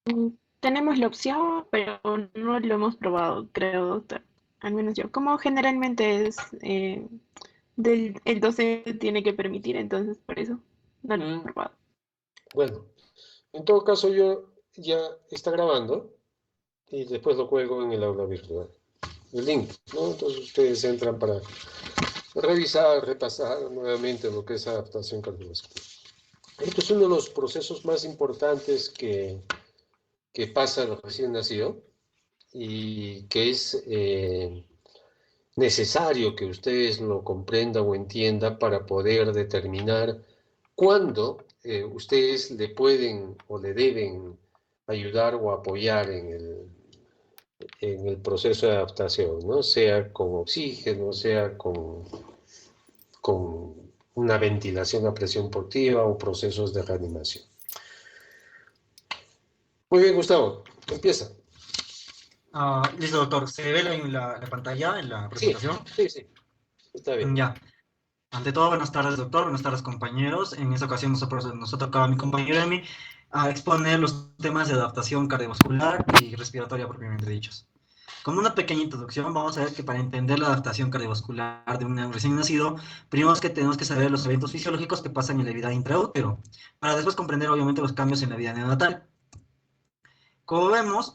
Mm, Tenemos la opción, pero no lo hemos probado, creo, doctor. Al menos yo. Como generalmente es el 12 tiene que permitir, entonces por eso no lo he Mm, probado. bueno, en todo caso yo ya está grabando y después lo cuelgo en el aula virtual. El link, ¿no? Entonces ustedes entran para revisar, repasar nuevamente lo que es adaptación cardiovascular. Este es uno de los procesos más importantes que pasa al recién nacido y que es necesario que ustedes lo comprendan o entiendan para poder determinar cuándo ustedes le pueden o le deben ayudar o apoyar en el proceso de adaptación, ¿no? Sea con oxígeno, sea con una ventilación a presión portiva o procesos de reanimación. Muy bien, Gustavo, empieza. Listo, doctor. ¿Se ve la pantalla en la Sí, presentación? sí, sí, está bien. Ya. Ante todo, buenas tardes, doctor. Buenas tardes, compañeros. En esta ocasión nos ha tocado a mi compañero y a mí a exponer los temas de adaptación cardiovascular y respiratoria propiamente dichos. Con una pequeña introducción, vamos a ver que para entender la adaptación cardiovascular de un recién nacido, primero es que tenemos que saber los eventos fisiológicos que pasan en la vida intraútero, para después comprender obviamente los cambios en la vida neonatal. Como vemos,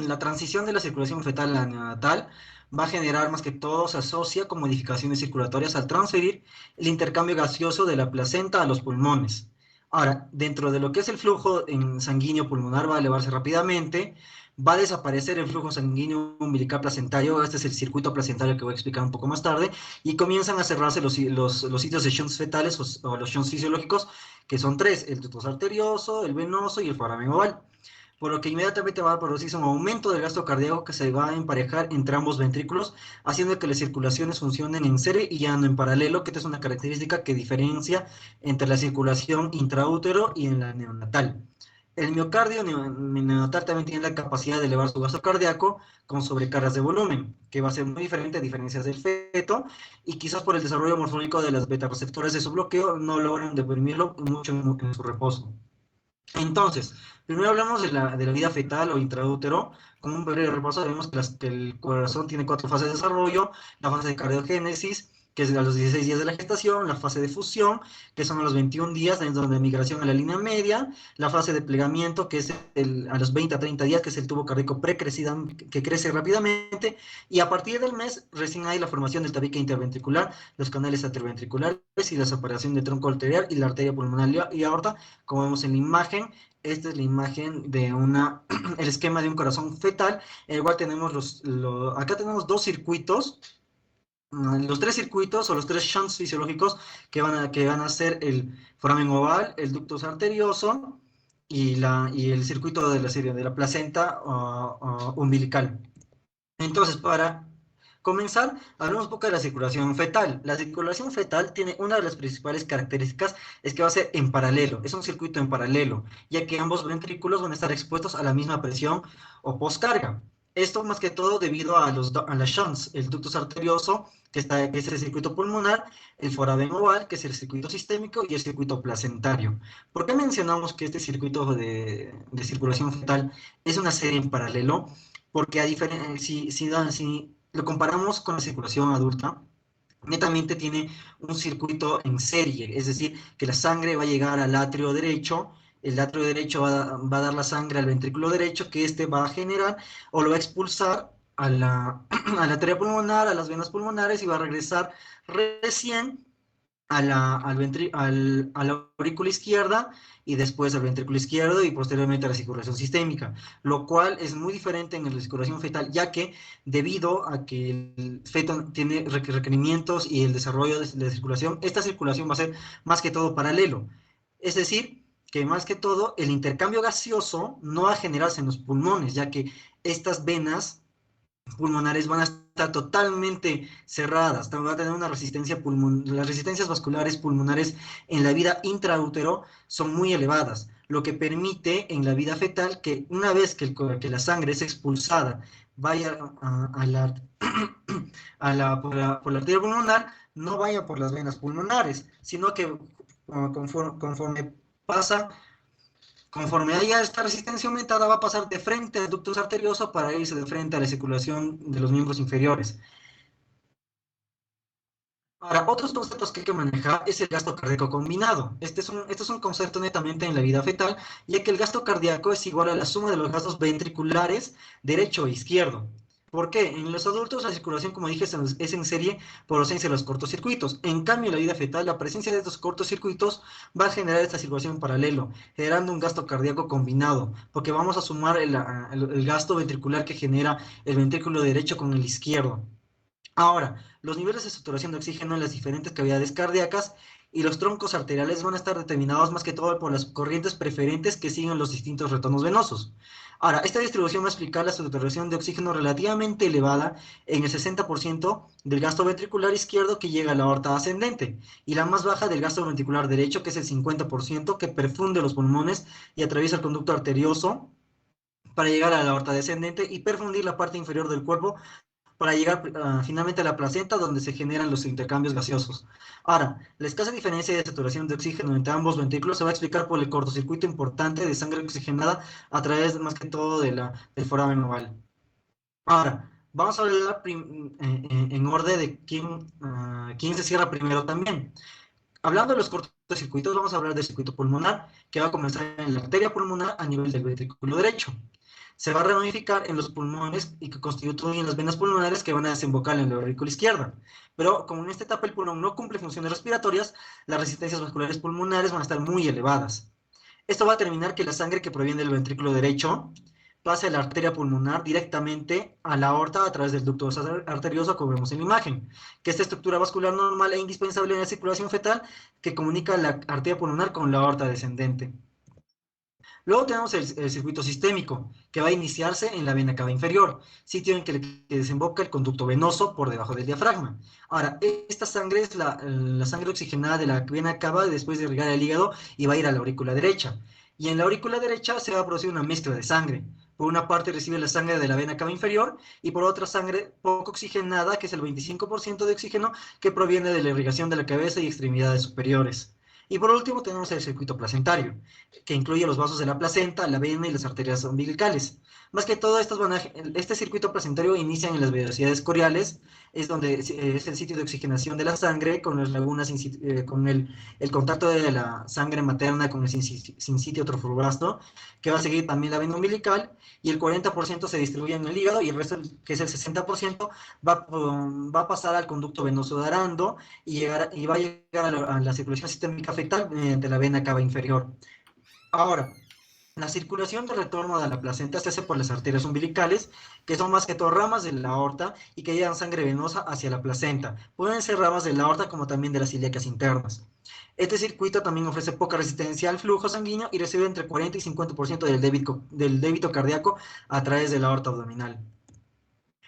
la transición de la circulación fetal a la neonatal va a generar más que todo, se asocia con modificaciones circulatorias al transferir el intercambio gaseoso de la placenta a los pulmones. Ahora, dentro de lo que es el flujo en sanguíneo pulmonar va a elevarse rápidamente, va a desaparecer el flujo sanguíneo umbilical placentario, este es el circuito placentario que voy a explicar un poco más tarde, y comienzan a cerrarse los sitios de shunts fetales o los shunts fisiológicos, que son tres, el tubo arterioso, el venoso y el foramen oval, por lo que inmediatamente va a producirse un aumento del gasto cardíaco que se va a emparejar entre ambos ventrículos, haciendo que las circulaciones funcionen en serie y ya no en paralelo, que esta es una característica que diferencia entre la circulación intraútero y en la neonatal. El miocardio neonatal también tiene la capacidad de elevar su gasto cardíaco con sobrecargas de volumen, que va a ser muy diferente a diferencias del feto, y quizás por el desarrollo morfológico de las beta receptores de su bloqueo no logran deprimirlo mucho en su reposo. Entonces, primero hablamos de la vida fetal o intraútero. Como un breve repaso, vemos que el corazón tiene cuatro fases de desarrollo: la fase de cardiogénesis, que es a los 16 días de la gestación; la fase de fusión, que son a los 21 días, dentro de migración a la línea media; la fase de plegamiento, que es a los 20 a 30 días, que es el tubo cardíaco precrecida, que crece rápidamente; y a partir del mes recién hay la formación del tabique interventricular, los canales atrioventriculares y la separación del tronco arterial y la arteria pulmonar y aorta, como vemos en la imagen. Esta es la imagen de el esquema de un corazón fetal, en el cual tenemos acá tenemos dos circuitos, los tres circuitos o los tres shunts fisiológicos que van a ser el foramen oval, el ductus arterioso y el circuito de la placenta umbilical. Entonces, para comenzar, hablemos un poco de la circulación fetal. La circulación fetal tiene una de las principales características, es que va a ser en paralelo, es un circuito en paralelo, ya que ambos ventrículos van a estar expuestos a la misma presión o poscarga. Esto más que todo debido a las shunts, el ductus arterioso, que es el circuito pulmonar, el foramen oval, que es el circuito sistémico, y el circuito placentario. ¿Por qué mencionamos que este circuito de circulación fetal es una serie en paralelo? Porque si lo comparamos con la circulación adulta, netamente tiene un circuito en serie, es decir, que la sangre va a llegar al atrio derecho, el atrio derecho va a dar la sangre al ventrículo derecho, que este va a generar o lo va a expulsar a la arteria pulmonar, a las venas pulmonares, y va a regresar recién a la aurícula izquierda, y después al ventrículo izquierdo, y posteriormente a la circulación sistémica, lo cual es muy diferente en la circulación fetal, ya que debido a que el feto tiene requerimientos y el desarrollo de circulación, esta circulación va a ser más que todo paralelo. Es decir, que más que todo el intercambio gaseoso no va a generarse en los pulmones, ya que estas venas pulmonares van a estar totalmente cerradas, van a tener una resistencia pulmonar, las resistencias vasculares pulmonares en la vida intraútero son muy elevadas, lo que permite en la vida fetal que una vez que la sangre es expulsada, vaya por la arteria pulmonar, no vaya por las venas pulmonares, sino que conforme pasa Conforme haya esta resistencia aumentada, va a pasar de frente al ducto arterioso para irse de frente a la circulación de los miembros inferiores. Ahora, otros conceptos que hay que manejar es el gasto cardíaco combinado. Este es un concepto netamente en la vida fetal, ya que el gasto cardíaco es igual a la suma de los gastos ventriculares derecho e izquierdo. ¿Por qué? En los adultos la circulación, como dije, es en serie por ausencia de los cortocircuitos. En cambio, en la vida fetal, la presencia de estos cortocircuitos va a generar esta circulación en paralelo, generando un gasto cardíaco combinado, porque vamos a sumar el gasto ventricular que genera el ventrículo derecho con el izquierdo. Ahora, los niveles de saturación de oxígeno en las diferentes cavidades cardíacas y los troncos arteriales van a estar determinados más que todo por las corrientes preferentes que siguen los distintos retornos venosos. Ahora, esta distribución va a explicar la saturación de oxígeno relativamente elevada en el 60% del gasto ventricular izquierdo que llega a la aorta ascendente y la más baja del gasto ventricular derecho, que es el 50% que perfunde los pulmones y atraviesa el conducto arterioso para llegar a la aorta descendente y perfundir la parte inferior del cuerpo para llegar finalmente a la placenta donde se generan los intercambios gaseosos. Ahora, la escasa diferencia de saturación de oxígeno entre ambos ventrículos se va a explicar por el cortocircuito importante de sangre oxigenada a través más que todo del foramen oval. Ahora, vamos a hablar en orden de quién se cierra primero también. Hablando de los cortocircuitos, vamos a hablar del circuito pulmonar, que va a comenzar en la arteria pulmonar a nivel del ventrículo derecho. Se va a ramificar en los pulmones y que constituyen las venas pulmonares que van a desembocar en la aurícula izquierda. Pero como en esta etapa el pulmón no cumple funciones respiratorias, las resistencias vasculares pulmonares van a estar muy elevadas. Esto va a determinar que la sangre que proviene del ventrículo derecho pase a la arteria pulmonar directamente a la aorta a través del ducto arterioso, como vemos en la imagen, que esta estructura vascular normal e indispensable en la circulación fetal que comunica la arteria pulmonar con la aorta descendente. Luego tenemos el circuito sistémico, que va a iniciarse en la vena cava inferior, sitio en que desemboca el conducto venoso por debajo del diafragma. Ahora, esta sangre es la sangre oxigenada de la vena cava después de irrigar el hígado y va a ir a la aurícula derecha. Y en la aurícula derecha se va a producir una mezcla de sangre. Por una parte recibe la sangre de la vena cava inferior y por otra sangre poco oxigenada, que es el 25% de oxígeno que proviene de la irrigación de la cabeza y extremidades superiores. Y por último tenemos el circuito placentario, que incluye los vasos de la placenta, la vena y las arterias umbilicales. Más que todo, este circuito placentario inicia en las velocidades coriales, es donde es el sitio de oxigenación de la sangre, con las lagunas, con el contacto de la sangre materna con el sincitio trofoblasto, que va a seguir también la vena umbilical, y el 40% se distribuye en el hígado, y el resto, que es el 60%, va a pasar al conducto venoso de Arando, y va a llegar a la circulación sistémica fetal mediante la vena cava inferior. Ahora, la circulación de retorno de la placenta se hace por las arterias umbilicales, que son más que todo ramas de la aorta y que llevan sangre venosa hacia la placenta. Pueden ser ramas de la aorta como también de las ilíacas internas. Este circuito también ofrece poca resistencia al flujo sanguíneo y recibe entre 40 y 50% del débito cardíaco a través de la aorta abdominal.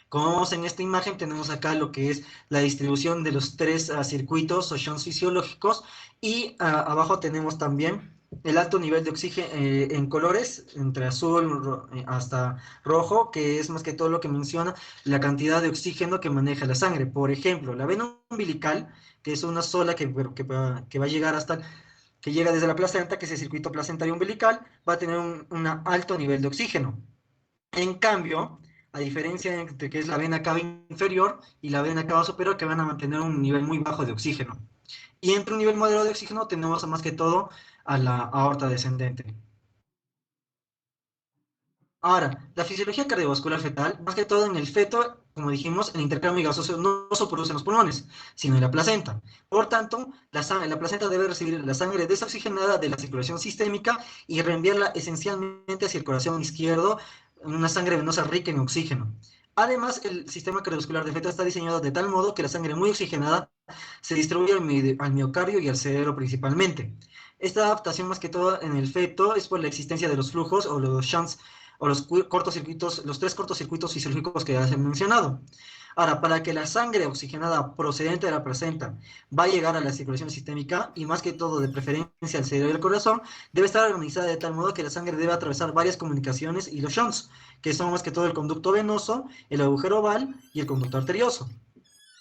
Como vemos en esta imagen, tenemos acá lo que es la distribución de los tres circuitos o shunts fisiológicos y abajo tenemos también el alto nivel de oxígeno en colores, entre azul hasta rojo, que es más que todo lo que menciona la cantidad de oxígeno que maneja la sangre. Por ejemplo, la vena umbilical, que es una sola que va a llegar que llega desde la placenta, que es el circuito placentario umbilical, va a tener un alto nivel de oxígeno. En cambio, a diferencia entre que es la vena cava inferior y la vena cava superior, que van a mantener un nivel muy bajo de oxígeno. Y entre un nivel moderado de oxígeno tenemos más que todo a la aorta descendente. Ahora, la fisiología cardiovascular fetal, más que todo en el feto, como dijimos, el intercambio gaseoso no se produce en los pulmones, sino en la placenta. Por tanto, la placenta debe recibir la sangre desoxigenada de la circulación sistémica y reenviarla esencialmente hacia el corazón izquierdo, una sangre venosa rica en oxígeno. Además, el sistema cardiovascular del feto está diseñado de tal modo que la sangre muy oxigenada se distribuye al miocardio y al cerebro principalmente. Esta adaptación, más que todo en el feto, es por la existencia de los flujos o los shunts o los cortocircuitos, los tres cortocircuitos fisiológicos que ya se han mencionado. Ahora, para que la sangre oxigenada procedente de la placenta va a llegar a la circulación sistémica y más que todo de preferencia al cerebro y al corazón, debe estar organizada de tal modo que la sangre debe atravesar varias comunicaciones y los shunts, que son más que todo el conducto venoso, el agujero oval y el conducto arterioso.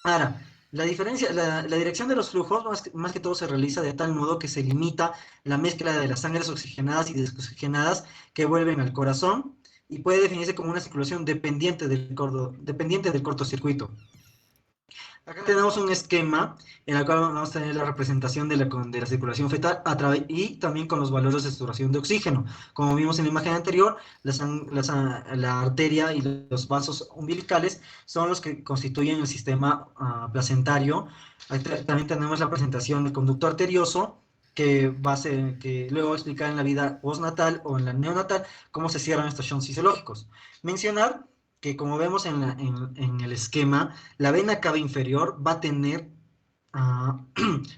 Ahora, La dirección de los flujos más que todo se realiza de tal modo que se limita la mezcla de las sangres oxigenadas y desoxigenadas que vuelven al corazón y puede definirse como una circulación dependiente del cortocircuito. Acá tenemos un esquema en el cual vamos a tener la representación de la circulación fetal y también con los valores de saturación de oxígeno. Como vimos en la imagen anterior, la arteria y los vasos umbilicales son los que constituyen el sistema placentario. También tenemos la presentación del conducto arterioso, que luego explicar en la vida postnatal o en la neonatal cómo se cierran estos shunts fisiológicos. Mencionar que como vemos en el esquema, la vena cava inferior va a tener uh,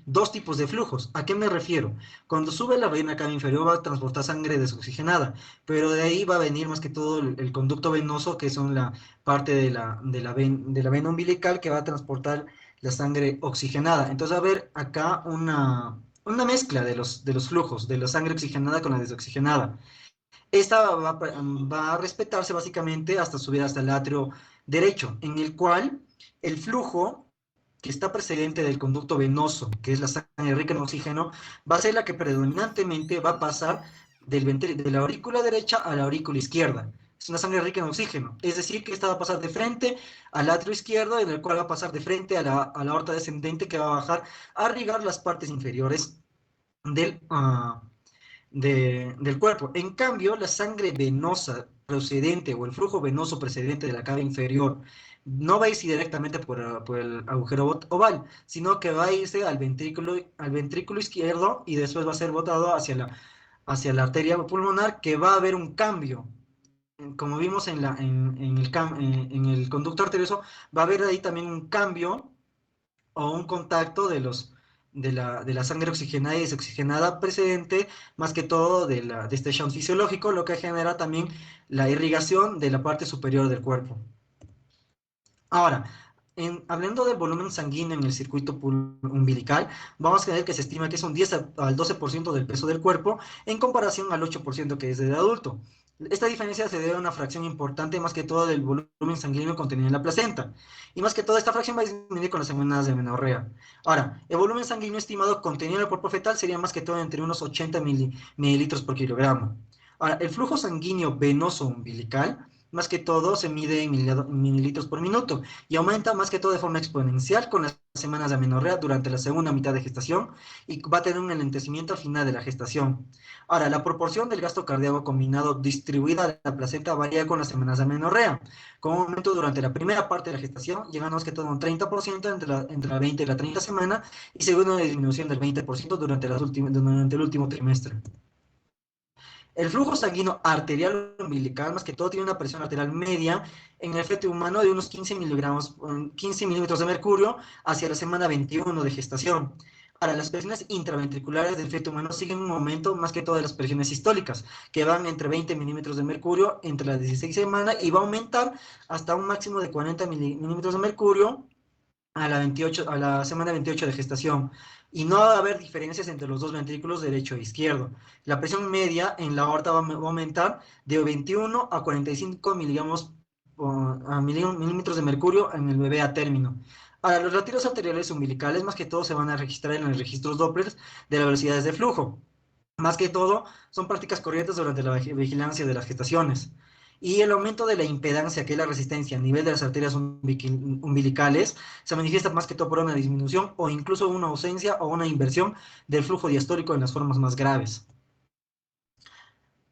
dos tipos de flujos. ¿A qué me refiero? Cuando sube la vena cava inferior va a transportar sangre desoxigenada, pero de ahí va a venir más que todo el conducto venoso, que son la parte de la vena umbilical que va a transportar la sangre oxigenada. Entonces va a haber acá una mezcla de los flujos, de la sangre oxigenada con la desoxigenada. Esta va a respetarse básicamente hasta subir hasta el atrio derecho, en el cual el flujo que está precedente del conducto venoso, que es la sangre rica en oxígeno, va a ser la que predominantemente va a pasar de la aurícula derecha a la aurícula izquierda. Es una sangre rica en oxígeno, es decir, que esta va a pasar de frente al atrio izquierdo, en el cual va a pasar de frente a la aorta descendente, que va a bajar a irrigar las partes inferiores del cuerpo. En cambio, la sangre venosa procedente o el flujo venoso precedente de la cava inferior no va a irse directamente por el agujero oval, sino que va a irse al ventrículo izquierdo y después va a ser botado hacia la arteria pulmonar, que va a haber un cambio. Como vimos en el conducto arterioso, va a haber ahí también un cambio o un contacto de la sangre oxigenada y desoxigenada precedente, más que todo de este shunt fisiológico, lo que genera también la irrigación de la parte superior del cuerpo. Ahora, hablando del volumen sanguíneo en el circuito umbilical, vamos a ver que se estima que es un 10 al 12% del peso del cuerpo en comparación al 8% que es del adulto. Esta diferencia se debe a una fracción importante más que todo del volumen sanguíneo contenido en la placenta. Y más que todo esta fracción va a disminuir con las semanas de menorrea. Ahora, el volumen sanguíneo estimado contenido en el cuerpo fetal sería más que todo entre unos 80 mililitros por kilogramo. Ahora, el flujo sanguíneo venoso umbilical más que todo se mide en mililitros por minuto y aumenta más que todo de forma exponencial con las semanas de amenorrea durante la segunda mitad de gestación y va a tener un enlentecimiento al final de la gestación. Ahora, la proporción del gasto cardíaco combinado distribuida a la placenta varía con las semanas de amenorrea, con un aumento durante la primera parte de la gestación, llegando más que todo a un 30% entre la 20 y la 30 semana, y segundo una disminución del 20% durante el último trimestre. El flujo sanguíneo arterial umbilical, más que todo, tiene una presión arterial media en el feto humano de unos 15 milímetros de mercurio hacia la semana 21 de gestación. Ahora, las presiones intraventriculares del feto humano siguen un aumento más que todo de las presiones sistólicas, que van entre 20 milímetros de mercurio entre las 16 semanas y va a aumentar hasta un máximo de 40 milímetros de mercurio a la semana 28 de gestación, y no va a haber diferencias entre los dos ventrículos derecho e izquierdo. La presión media en la aorta va a aumentar de 21 a 45 milímetros de mercurio en el bebé a término. Ahora, los latidos arteriales umbilicales más que todo se van a registrar en los registros Doppler de las velocidades de flujo. Más que todo, son prácticas corrientes durante la vigilancia de las gestaciones. Y el aumento de la impedancia, que es la resistencia a nivel de las arterias umbilicales, se manifiesta más que todo por una disminución o incluso una ausencia o una inversión del flujo diastólico en las formas más graves.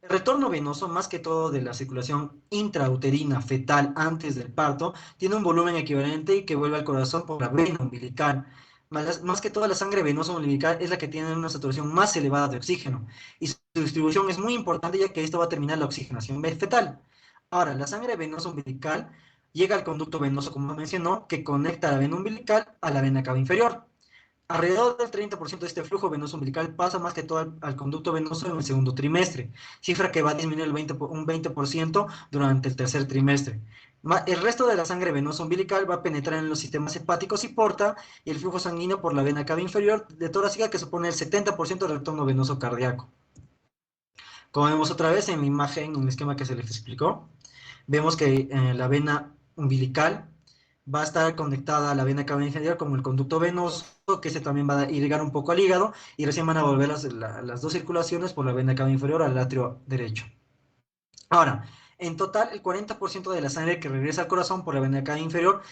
El retorno venoso, más que todo de la circulación intrauterina fetal antes del parto, tiene un volumen equivalente y que vuelve al corazón por la vena umbilical. Más que toda la sangre venosa umbilical es la que tiene una saturación más elevada de oxígeno y su distribución es muy importante ya que esto va a terminar la oxigenación fetal. Ahora, la sangre venosa umbilical llega al conducto venoso, como mencionó, que conecta la vena umbilical a la vena cava inferior. Alrededor del 30% de este flujo venoso umbilical pasa más que todo al conducto venoso en el segundo trimestre, cifra que va a disminuir un 20% durante el tercer trimestre. El resto de la sangre venosa umbilical va a penetrar en los sistemas hepáticos y porta y el flujo sanguíneo por la vena cava inferior de torácica, que supone el 70% del retorno venoso cardíaco. Como vemos otra vez en la imagen, en el esquema que se les explicó, vemos que la vena umbilical va a estar conectada a la vena cava inferior como el conducto venoso, que se también va a irrigar un poco al hígado, y recién van a volver las dos circulaciones por la vena cava inferior al atrio derecho. Ahora, en total, el 40% de la sangre que regresa al corazón por la vena cava inferior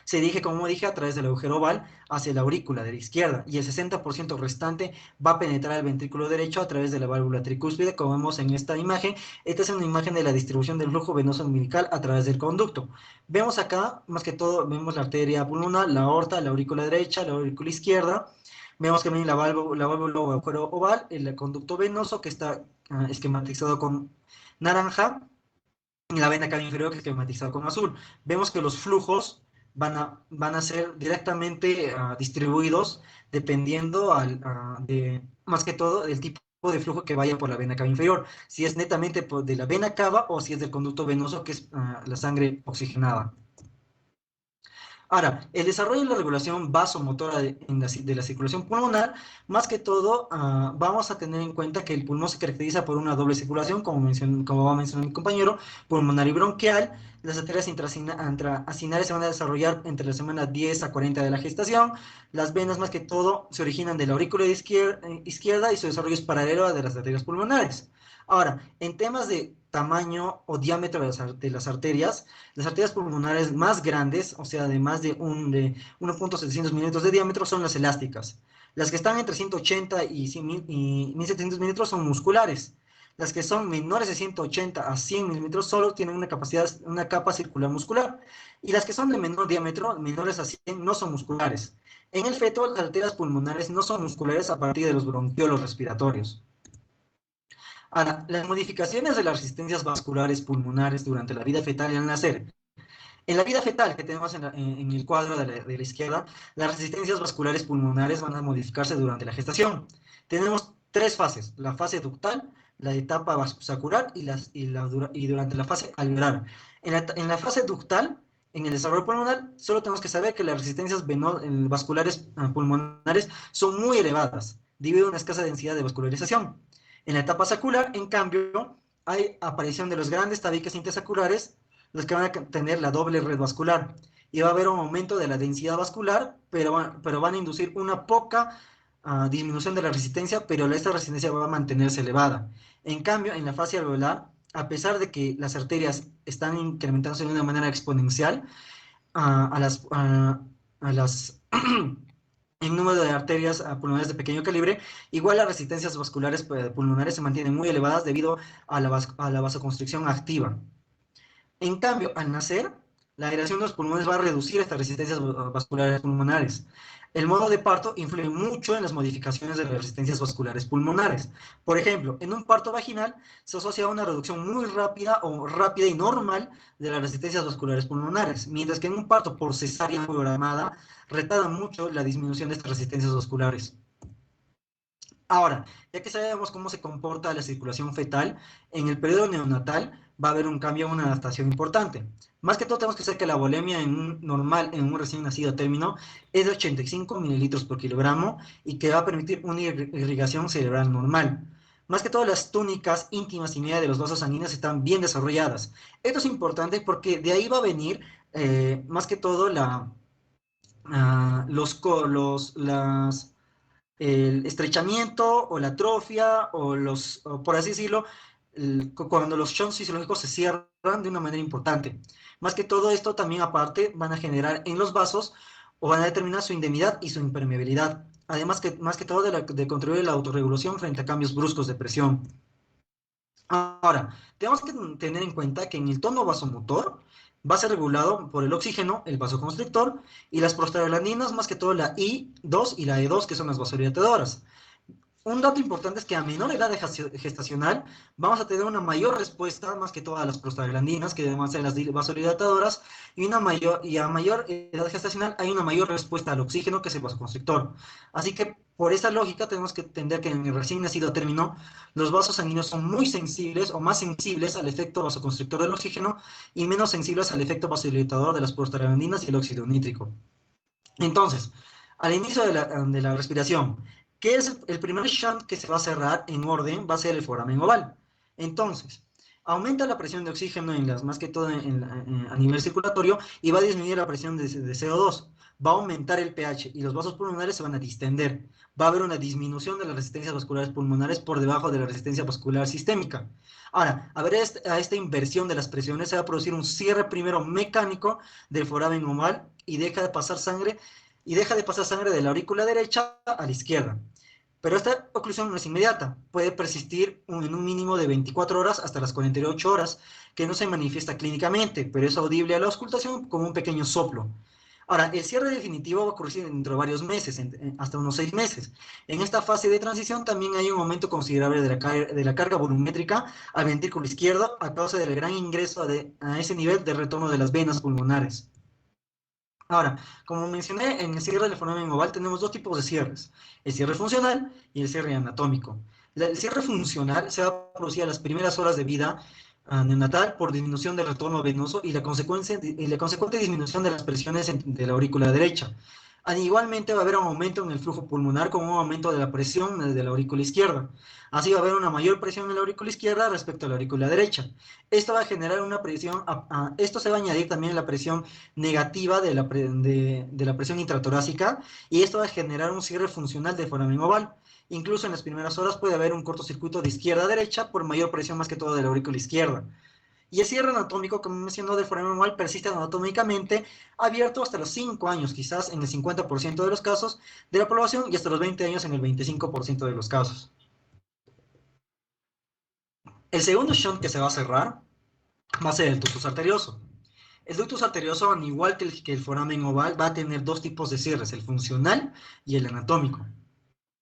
se dirige, como dije, a través del agujero oval hacia la aurícula de la izquierda, y el 60% restante va a penetrar el ventrículo derecho a través de la válvula tricúspide, como vemos en esta imagen. Esta es una imagen de la distribución del flujo venoso umbilical a través del conducto. Vemos acá, más que todo, vemos la arteria pulmonar, la aorta, la aurícula derecha, la aurícula izquierda. Vemos que viene la válvula o agujero oval, el conducto venoso que está esquematizado con naranja, y la vena cava inferior que es esquematizado con azul. Vemos que los flujos van a ser directamente distribuidos dependiendo más que todo del tipo de flujo que vaya por la vena cava inferior, si es netamente de la vena cava o si es del conducto venoso, que es la sangre oxigenada. Ahora, el desarrollo y la regulación vasomotora de la circulación pulmonar, más que todo, vamos a tener en cuenta que el pulmón se caracteriza por una doble circulación, como va a mencionar mi compañero, pulmonar y bronquial. Las arterias intraacinales se van a desarrollar entre la semana 10 a 40 de la gestación. Las venas, más que todo, se originan de la aurícula izquierda y su desarrollo es paralelo a de las arterias pulmonares. Ahora, en temas de tamaño o diámetro de las arterias pulmonares más grandes, o sea, de más de 1.700 milímetros de diámetro, son las elásticas. Las que están entre 180 y 1.700 milímetros son musculares. Las que son menores de 180 a 100 milímetros solo tienen una capa circular muscular. Y las que son de menor diámetro, menores a 100, no son musculares. En el feto, las arterias pulmonares no son musculares a partir de los bronquiolos respiratorios. Ahora, las modificaciones de las resistencias vasculares pulmonares durante la vida fetal y al nacer. En la vida fetal que tenemos en el cuadro de la izquierda, las resistencias vasculares pulmonares van a modificarse durante la gestación. Tenemos tres fases: la fase ductal, la etapa vascular y durante la fase alveolar. En la fase ductal, en el desarrollo pulmonar, solo tenemos que saber que las resistencias vasculares pulmonares son muy elevadas, debido a una escasa densidad de vascularización. En la etapa sacular, en cambio, hay aparición de los grandes tabiques intersaculares, los que van a tener la doble red vascular. Y va a haber un aumento de la densidad vascular, pero van a inducir una poca disminución de la resistencia, pero esta resistencia va a mantenerse elevada. En cambio, en la fase alveolar, a pesar de que las arterias están incrementándose de una manera exponencial, a, a las, a, a las en número de arterias pulmonares de pequeño calibre, igual las resistencias vasculares pulmonares se mantienen muy elevadas debido a la vasoconstricción activa. En cambio, al nacer, la aireación de los pulmones va a reducir estas resistencias vasculares pulmonares. El modo de parto influye mucho en las modificaciones de las resistencias vasculares pulmonares. Por ejemplo, en un parto vaginal se asocia a una reducción muy rápida o rápida y normal de las resistencias vasculares pulmonares, mientras que en un parto por cesárea programada retarda mucho la disminución de estas resistencias vasculares. Ahora, ya que sabemos cómo se comporta la circulación fetal, en el periodo neonatal va a haber un cambio, una adaptación importante. Más que todo tenemos que saber que la volemia en un recién nacido término es de 85 mililitros por kilogramo y que va a permitir una irrigación cerebral normal. Más que todo las túnicas íntimas y media de los vasos sanguíneos están bien desarrolladas. Esto es importante porque de ahí va a venir más que todo el estrechamiento o la atrofia o por así decirlo, cuando los shunts fisiológicos se cierran de una manera importante. Más que todo esto también aparte van a generar en los vasos o van a determinar su indemnidad y su impermeabilidad. Además que más que todo de contribuir a la autorregulación frente a cambios bruscos de presión. Ahora, tenemos que tener en cuenta que en el tono vasomotor va a ser regulado por el oxígeno, el vasoconstrictor, y las prostaglandinas, más que todo la I2 y la E2, que son las vasodilatadoras. Un dato importante es que a menor edad gestacional vamos a tener una mayor respuesta, más que todas las prostaglandinas, que deben ser las vasodilatadoras, y a mayor edad gestacional hay una mayor respuesta al oxígeno, que es el vasoconstrictor. Así que por esa lógica tenemos que entender que en el recién nacido término los vasos sanguíneos son muy sensibles o más sensibles al efecto vasoconstrictor del oxígeno y menos sensibles al efecto vasodilatador de las prostaglandinas y el óxido nítrico. Entonces, al inicio de la respiración, ¿qué es el primer shunt que se va a cerrar en orden? Va a ser el foramen oval. Entonces, aumenta la presión de oxígeno más que todo a nivel circulatorio y va a disminuir la presión de CO2. Va a aumentar el pH y los vasos pulmonares se van a distender. Va a haber una disminución de las resistencias vasculares pulmonares por debajo de la resistencia vascular sistémica. Ahora, a esta inversión de las presiones se va a producir un cierre primero mecánico del foramen oval y deja de pasar sangre de la aurícula derecha a la izquierda. Pero esta oclusión no es inmediata, puede persistir en un mínimo de 24 horas hasta las 48 horas, que no se manifiesta clínicamente, pero es audible a la auscultación como un pequeño soplo. Ahora, el cierre definitivo va a ocurrir dentro de varios meses, hasta unos 6 meses. En esta fase de transición también hay un aumento considerable de la carga volumétrica al ventrículo izquierdo a causa del gran ingreso a ese nivel de retorno de las venas pulmonares. Ahora, como mencioné, en el cierre del foramen oval tenemos dos tipos de cierres, el cierre funcional y el cierre anatómico. El cierre funcional se va a producir a las primeras horas de vida neonatal por disminución del retorno venoso y la consecuente disminución de las presiones de la aurícula derecha. Igualmente va a haber un aumento en el flujo pulmonar con un aumento de la presión de la aurícula izquierda. Así va a haber una mayor presión en la aurícula izquierda respecto a la aurícula derecha. Esto va a generar una presión, esto se va a añadir también la presión negativa de la presión intratorácica y esto va a generar un cierre funcional del foramen oval. Incluso en las primeras horas puede haber un cortocircuito de izquierda a derecha por mayor presión más que todo de la aurícula izquierda. Y el cierre anatómico, como mencionó, del foramen oval persiste anatómicamente abierto hasta los 5 años, quizás en el 50% de los casos de la población y hasta los 20 años en el 25% de los casos. El segundo shunt que se va a cerrar va a ser el ductus arterioso. El ductus arterioso, al igual que el foramen oval, va a tener dos tipos de cierres, el funcional y el anatómico.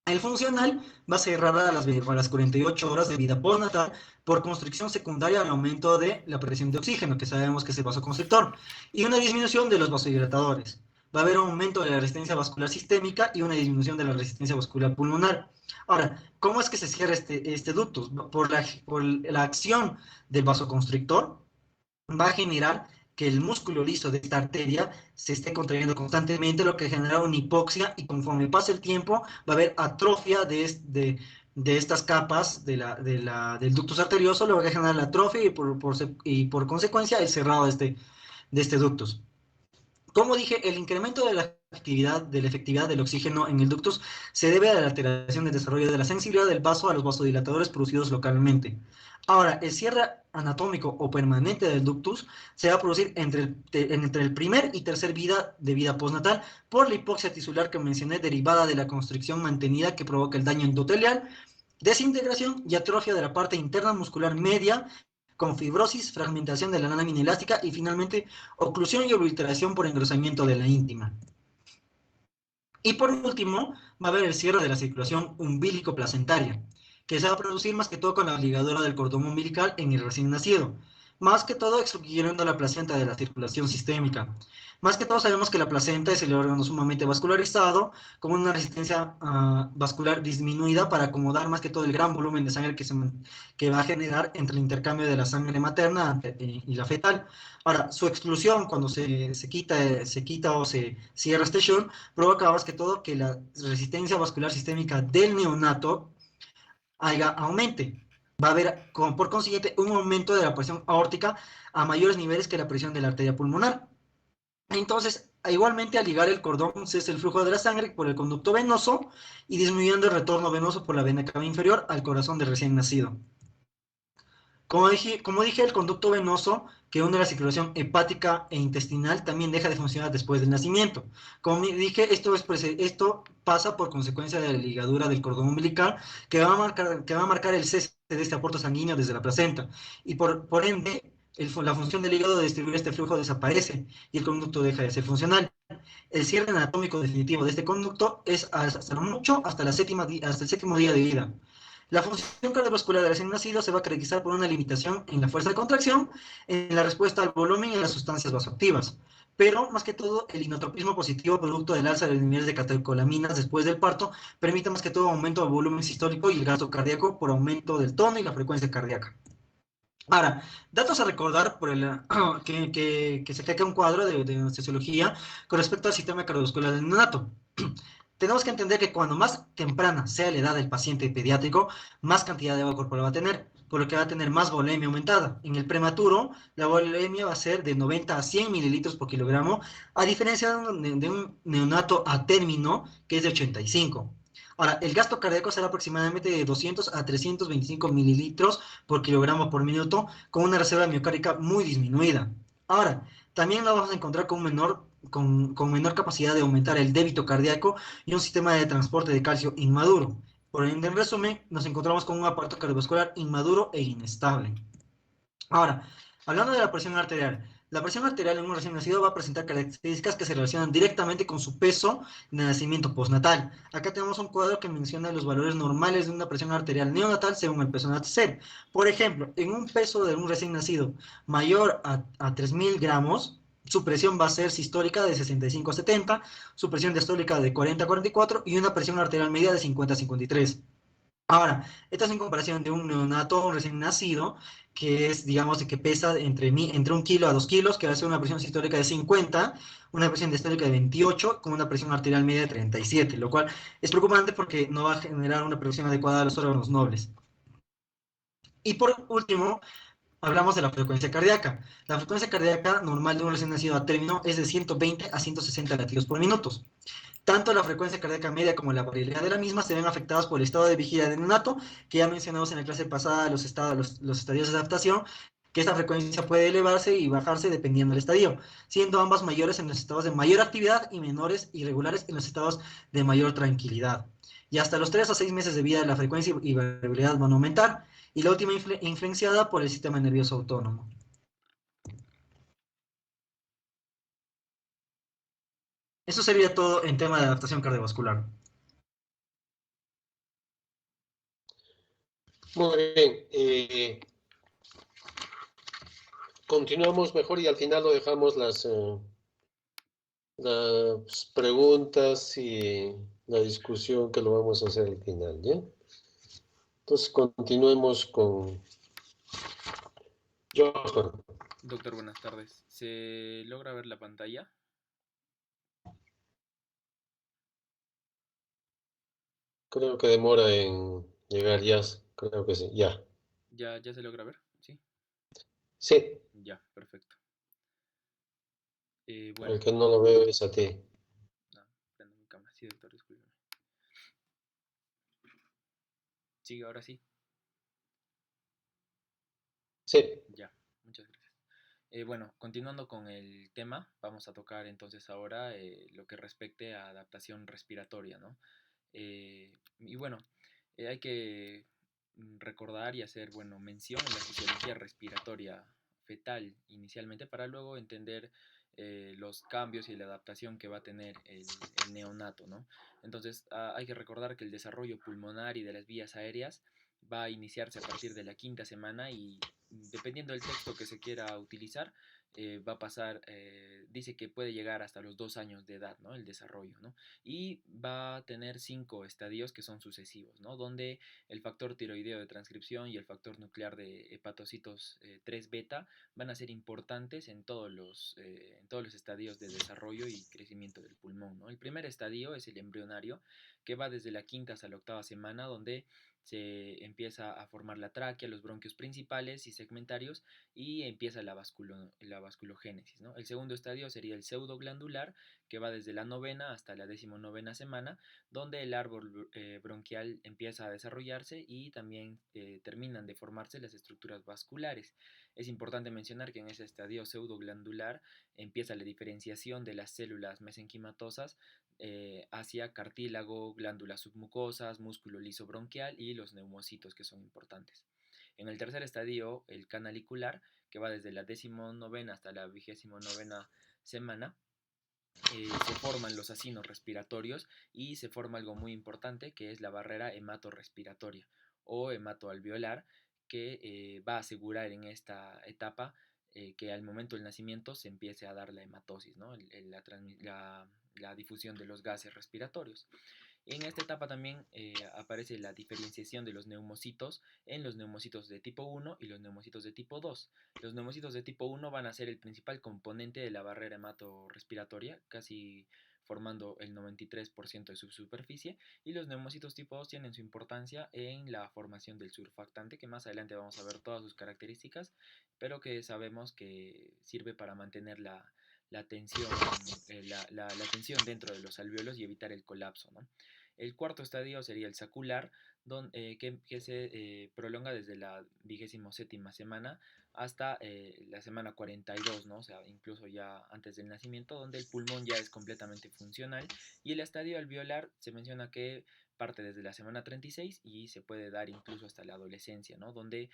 El funcional va a cerrar a las 48 horas de vida postnatal por constricción secundaria al aumento de la presión de oxígeno, que sabemos que es el vasoconstrictor, y una disminución de los vasodilatadores. Va a haber un aumento de la resistencia vascular sistémica y una disminución de la resistencia vascular pulmonar. Ahora, ¿cómo es que se cierra este ductus? Por la acción del vasoconstrictor, va a generar que el músculo liso de esta arteria se esté contrayendo constantemente, lo que genera una hipoxia, y conforme pase el tiempo va a haber atrofia de estas capas del ductus arterioso, lo que va a generar la atrofia y por consecuencia el cerrado de este ductus. Como dije, el incremento de la efectividad del oxígeno en el ductus se debe a la alteración del desarrollo de la sensibilidad del vaso a los vasodilatadores producidos localmente. Ahora, el cierre anatómico o permanente del ductus se va a producir entre el primer y tercer de vida postnatal por la hipoxia tisular que mencioné, derivada de la constricción mantenida que provoca el daño endotelial, desintegración y atrofia de la parte interna muscular media, con fibrosis, fragmentación de la lámina elástica y finalmente oclusión y obliteración por engrosamiento de la íntima. Y por último, va a haber el cierre de la circulación umbilico-placentaria, que se va a producir más que todo con la ligadura del cordón umbilical en el recién nacido, más que todo excluyendo la placenta de la circulación sistémica. Más que todo sabemos que la placenta es el órgano sumamente vascularizado, con una resistencia vascular disminuida para acomodar más que todo el gran volumen de sangre que va a generar entre el intercambio de la sangre materna y la fetal. Ahora, su exclusión, cuando se quita o se cierra este shunt, provoca más que todo que la resistencia vascular sistémica del neonato aumente. Va a haber, por consiguiente, un aumento de la presión aórtica a mayores niveles que la presión de la arteria pulmonar. Entonces, igualmente, al ligar el cordón, cesa el flujo de la sangre por el conducto venoso y disminuyendo el retorno venoso por la vena cava inferior al corazón del recién nacido. Como dije, el conducto venoso que une la circulación hepática e intestinal también deja de funcionar después del nacimiento. Como dije, esto pasa por consecuencia de la ligadura del cordón umbilical que va a marcar el cese de este aporte sanguíneo desde la placenta. Y por ende, la función del hígado de distribuir este flujo desaparece y el conducto deja de ser funcional. El cierre anatómico definitivo de este conducto es hasta el séptimo día de vida. La función cardiovascular del recién nacido se va a caracterizar por una limitación en la fuerza de contracción, en la respuesta al volumen y a las sustancias vasoactivas. Pero, más que todo, el inotropismo positivo, producto del alza de los niveles de catecolaminas después del parto, permite más que todo aumento del volumen sistólico y el gasto cardíaco por aumento del tono y la frecuencia cardíaca. Ahora, datos a recordar que se cae un cuadro de anestesiología con respecto al sistema cardiovascular del neonato. Tenemos que entender que cuando más temprana sea la edad del paciente pediátrico, más cantidad de agua corporal va a tener. por lo que va a tener más volemia aumentada. En el prematuro, la volemia va a ser de 90 a 100 mililitros por kilogramo, a diferencia de un neonato a término, que es de 85. Ahora, el gasto cardíaco será aproximadamente de 200 a 325 mililitros por kilogramo por minuto, con una reserva miocárdica muy disminuida. Ahora, también la vamos a encontrar con menor capacidad de aumentar el débito cardíaco y un sistema de transporte de calcio inmaduro. Por ende, en resumen, nos encontramos con un aparato cardiovascular inmaduro e inestable. Ahora, hablando de la presión arterial en un recién nacido va a presentar características que se relacionan directamente con su peso de nacimiento postnatal. Acá tenemos un cuadro que menciona los valores normales de una presión arterial neonatal según el peso nacer. Por ejemplo, en un peso de un recién nacido mayor a 3.000 gramos, su presión va a ser sistólica de 65 a 70, su presión diastólica de 40 a 44 y una presión arterial media de 50 a 53. Ahora, esta es en comparación de un neonato, un recién nacido, que es, digamos, que pesa entre 1 kilo a 2 kilos, que va a ser una presión sistólica de 50, una presión diastólica de 28, con una presión arterial media de 37, lo cual es preocupante porque no va a generar una presión adecuada a los órganos nobles. Y por último, hablamos de la frecuencia cardíaca. La frecuencia cardíaca normal de un recién nacido a término es de 120 a 160 latidos por minuto. Tanto la frecuencia cardíaca media como la variabilidad de la misma se ven afectadas por el estado de vigilia del neonato, que ya mencionamos en la clase pasada los estadios de adaptación, que esta frecuencia puede elevarse y bajarse dependiendo del estadio, siendo ambas mayores en los estados de mayor actividad y menores irregulares en los estados de mayor tranquilidad. Y hasta los 3 a 6 meses de vida la frecuencia y variabilidad van a aumentar, y la última influenciada por el sistema nervioso autónomo. Eso sería todo en tema de adaptación cardiovascular. Muy bien. Continuamos mejor y al final lo dejamos las preguntas y la discusión que lo vamos a hacer al final, ¿ya? Entonces continuemos con Johan. Doctor, buenas tardes. ¿Se logra ver la pantalla? Creo que demora en llegar ya, creo que sí, ya. ¿Ya se logra ver? Sí. Sí, Ya, perfecto. el Bueno, que no lo veo es a ti. no, prendo mi cámara. Sí, doctor, discúlpeme. Sigue, ahora sí. Sí, Ya, muchas gracias. Bueno, continuando con el tema, vamos a tocar entonces ahora lo que respecte a adaptación respiratoria, ¿no? Y bueno, hay que recordar y hacer, bueno, mención en la fisiología respiratoria fetal inicialmente para luego entender los cambios y la adaptación que va a tener el neonato, ¿no? Entonces, hay que recordar que el desarrollo pulmonar y de las vías aéreas va a iniciarse a partir de la quinta semana y dependiendo del texto que se quiera utilizar, va a pasar, dice que puede llegar hasta los 2 años de edad, ¿no? El desarrollo, ¿no? Y va a tener 5 estadios que son sucesivos, ¿no? Donde el factor tiroideo de transcripción y el factor nuclear de hepatocitos 3 beta van a ser importantes en todos los estadios de desarrollo y crecimiento del pulmón, ¿no? El primer estadio es el embrionario, que va desde la quinta hasta la octava semana, donde se empieza a formar la tráquea, los bronquios principales y segmentarios y empieza la vasculogénesis, ¿no? El segundo estadio sería el pseudoglandular, que va desde la novena hasta la 19ª semana, donde el árbol bronquial empieza a desarrollarse y también terminan de formarse las estructuras vasculares. Es importante mencionar que en ese estadio pseudoglandular empieza la diferenciación de las células mesenquimatosas hacia cartílago, glándulas submucosas, músculo liso bronquial y los neumocitos que son importantes. En el tercer estadio, el canalicular, que va desde la 19ª hasta la 29ª semana, se forman los acinos respiratorios y se forma algo muy importante que es la barrera hematorrespiratoria o hematoalveolar que va a asegurar en esta etapa que al momento del nacimiento se empiece a dar la hematosis, ¿no? La difusión de los gases respiratorios. En esta etapa también aparece la diferenciación de los neumocitos en los neumocitos de tipo 1 y los neumocitos de tipo 2. Los neumocitos de tipo 1 van a ser el principal componente de la barrera hematorrespiratoria, casi formando el 93% de su superficie, y los neumocitos tipo 2 tienen su importancia en la formación del surfactante, que más adelante vamos a ver todas sus características, pero que sabemos que sirve para mantener la tensión, la tensión dentro de los alvéolos y evitar el colapso, ¿no? El cuarto estadio sería el sacular, que se prolonga desde la 27ª semana hasta la semana 42, ¿no? O sea, incluso ya antes del nacimiento, donde el pulmón ya es completamente funcional. Y el estadio alveolar se menciona que parte desde la semana 36 y se puede dar incluso hasta la adolescencia, ¿no? Donde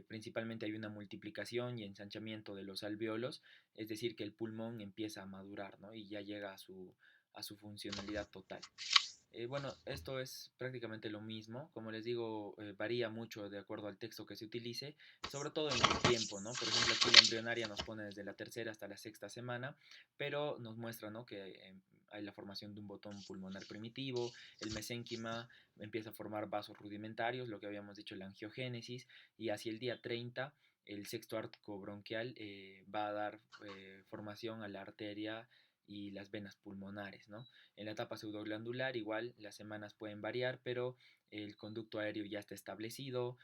principalmente hay una multiplicación y ensanchamiento de los alvéolos, es decir, que el pulmón empieza a madurar, ¿no? Y ya llega a su funcionalidad total. Bueno, esto es prácticamente lo mismo. Como les digo, varía mucho de acuerdo al texto que se utilice, sobre todo en el tiempo, ¿no? Por ejemplo, aquí la embrionaria nos pone desde la tercera hasta la sexta semana, pero nos muestra, ¿no?, que hay la formación de un botón pulmonar primitivo, el mesénquima empieza a formar vasos rudimentarios, lo que habíamos dicho, la angiogénesis, y hacia el día 30 el sexto arco bronquial va a dar formación a la arteria y las venas pulmonares, ¿no? En la etapa pseudoglandular igual las semanas pueden variar, pero el conducto aéreo ya está establecido,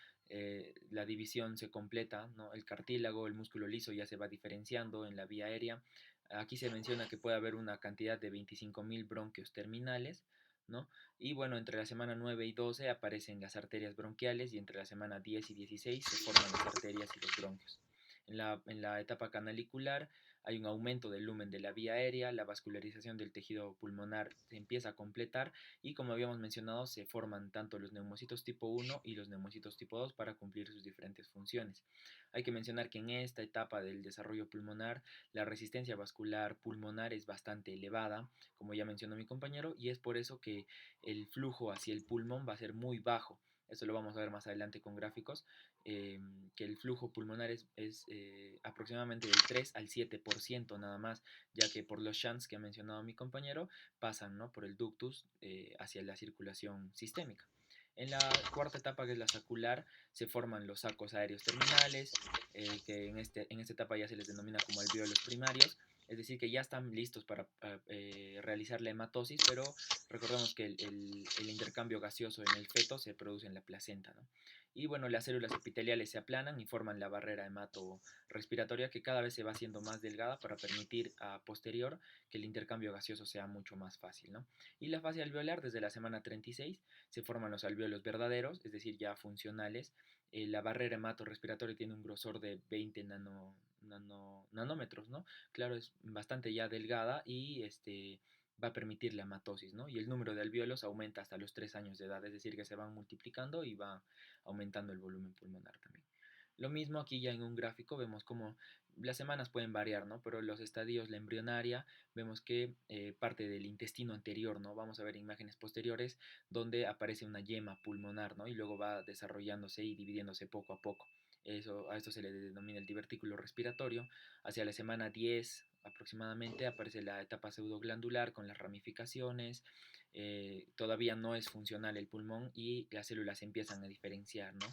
la división se completa, ¿no? El cartílago, el músculo liso ya se va diferenciando en la vía aérea. Aquí se menciona que puede haber una cantidad de 25.000 bronquios terminales, ¿no? Y bueno, entre la semana 9 y 12 aparecen las arterias bronquiales y entre la semana 10 y 16 se forman las arterias y los bronquios. En la etapa canalicular hay un aumento del lumen de la vía aérea, la vascularización del tejido pulmonar se empieza a completar y, como habíamos mencionado, se forman tanto los neumocitos tipo 1 y los neumocitos tipo 2 para cumplir sus diferentes funciones. Hay que mencionar que en esta etapa del desarrollo pulmonar la resistencia vascular pulmonar es bastante elevada, como ya mencionó mi compañero, y es por eso que el flujo hacia el pulmón va a ser muy bajo. Esto lo vamos a ver más adelante con gráficos, que el flujo pulmonar es aproximadamente del 3 al 7% nada más, ya que por los shunts que ha mencionado mi compañero pasan, ¿no?, por el ductus hacia la circulación sistémica. En la cuarta etapa, que es la sacular, se forman los sacos aéreos terminales, que en esta etapa ya se les denomina como alvéolos primarios, es decir, que ya están listos para realizar la hematosis, pero recordemos que el intercambio gaseoso en el feto se produce en la placenta, ¿no? Y bueno, las células epiteliales se aplanan y forman la barrera hemato-respiratoria, que cada vez se va haciendo más delgada para permitir a posterior que el intercambio gaseoso sea mucho más fácil, ¿no? Y la fase alveolar, desde la semana 36, se forman los alvéolos verdaderos, es decir, ya funcionales. La barrera hemato-respiratoria tiene un grosor de 20 nanómetros, ¿no? Claro, es bastante ya delgada y va a permitir la hematosis, ¿no? Y el número de alvéolos aumenta hasta los 3 años de edad, es decir, que se van multiplicando y va aumentando el volumen pulmonar también. Lo mismo aquí ya en un gráfico vemos como las semanas pueden variar, ¿no? Pero los estadios, la embrionaria, vemos que parte del intestino anterior, ¿no? Vamos a ver imágenes posteriores donde aparece una yema pulmonar, ¿no? Y luego va desarrollándose y dividiéndose poco a poco. A esto se le denomina el divertículo respiratorio. Hacia la semana 10 aproximadamente aparece la etapa pseudoglandular con las ramificaciones. Todavía no es funcional el pulmón y las células se empiezan a diferenciar, ¿no?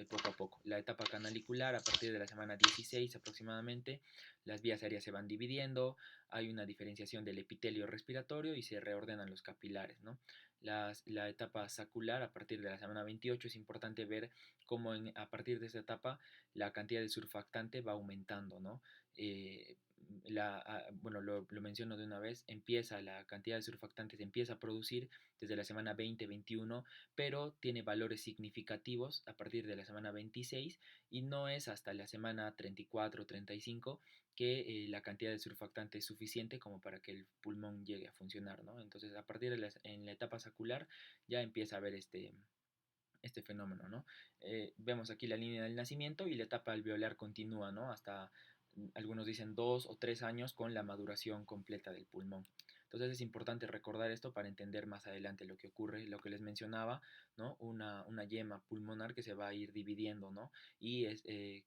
Poco a poco. La etapa canalicular, a partir de la semana 16 aproximadamente, las vías aéreas se van dividiendo, hay una diferenciación del epitelio respiratorio y se reordenan los capilares, ¿no? La etapa sacular, a partir de la semana 28, es importante ver cómo a partir de esta etapa la cantidad de surfactante va aumentando, ¿no? Bueno, lo menciono de una vez, empieza la cantidad de surfactantes, empieza a producir desde la semana 20-21, pero tiene valores significativos a partir de la semana 26 y no es hasta la semana 34-35 que la cantidad de surfactante es suficiente como para que el pulmón llegue a funcionar, ¿no? Entonces, a partir de en la etapa sacular ya empieza a haber este fenómeno, ¿no? Vemos aquí la línea del nacimiento y la etapa alveolar continúa, ¿no? Hasta algunos dicen 2 o 3 años con la maduración completa del pulmón. Entonces es importante recordar esto para entender más adelante lo que ocurre, lo que les mencionaba, ¿no? Una yema pulmonar que se va a ir dividiendo, ¿no? Y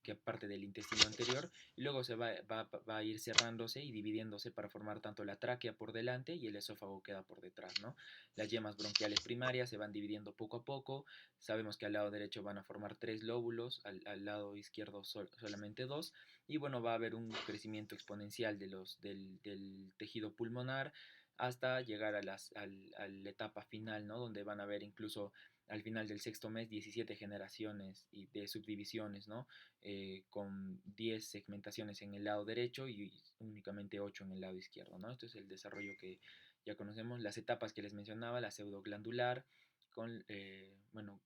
que parte del intestino anterior y luego va a ir cerrándose y dividiéndose para formar tanto la tráquea por delante y el esófago queda por detrás, ¿no? Las yemas bronquiales primarias se van dividiendo poco a poco. Sabemos que al lado derecho van a formar 3 lóbulos, al lado izquierdo solamente 2 y bueno, va a haber un crecimiento exponencial del tejido pulmonar. hasta llegar a la etapa final, ¿no? Donde van a ver incluso al final del sexto mes 17 generaciones y de subdivisiones, ¿no? Con 10 segmentaciones en el lado derecho y únicamente 8 en el lado izquierdo, ¿no? Esto es el desarrollo que ya conocemos. Las etapas que les mencionaba, la pseudoglandular, bueno,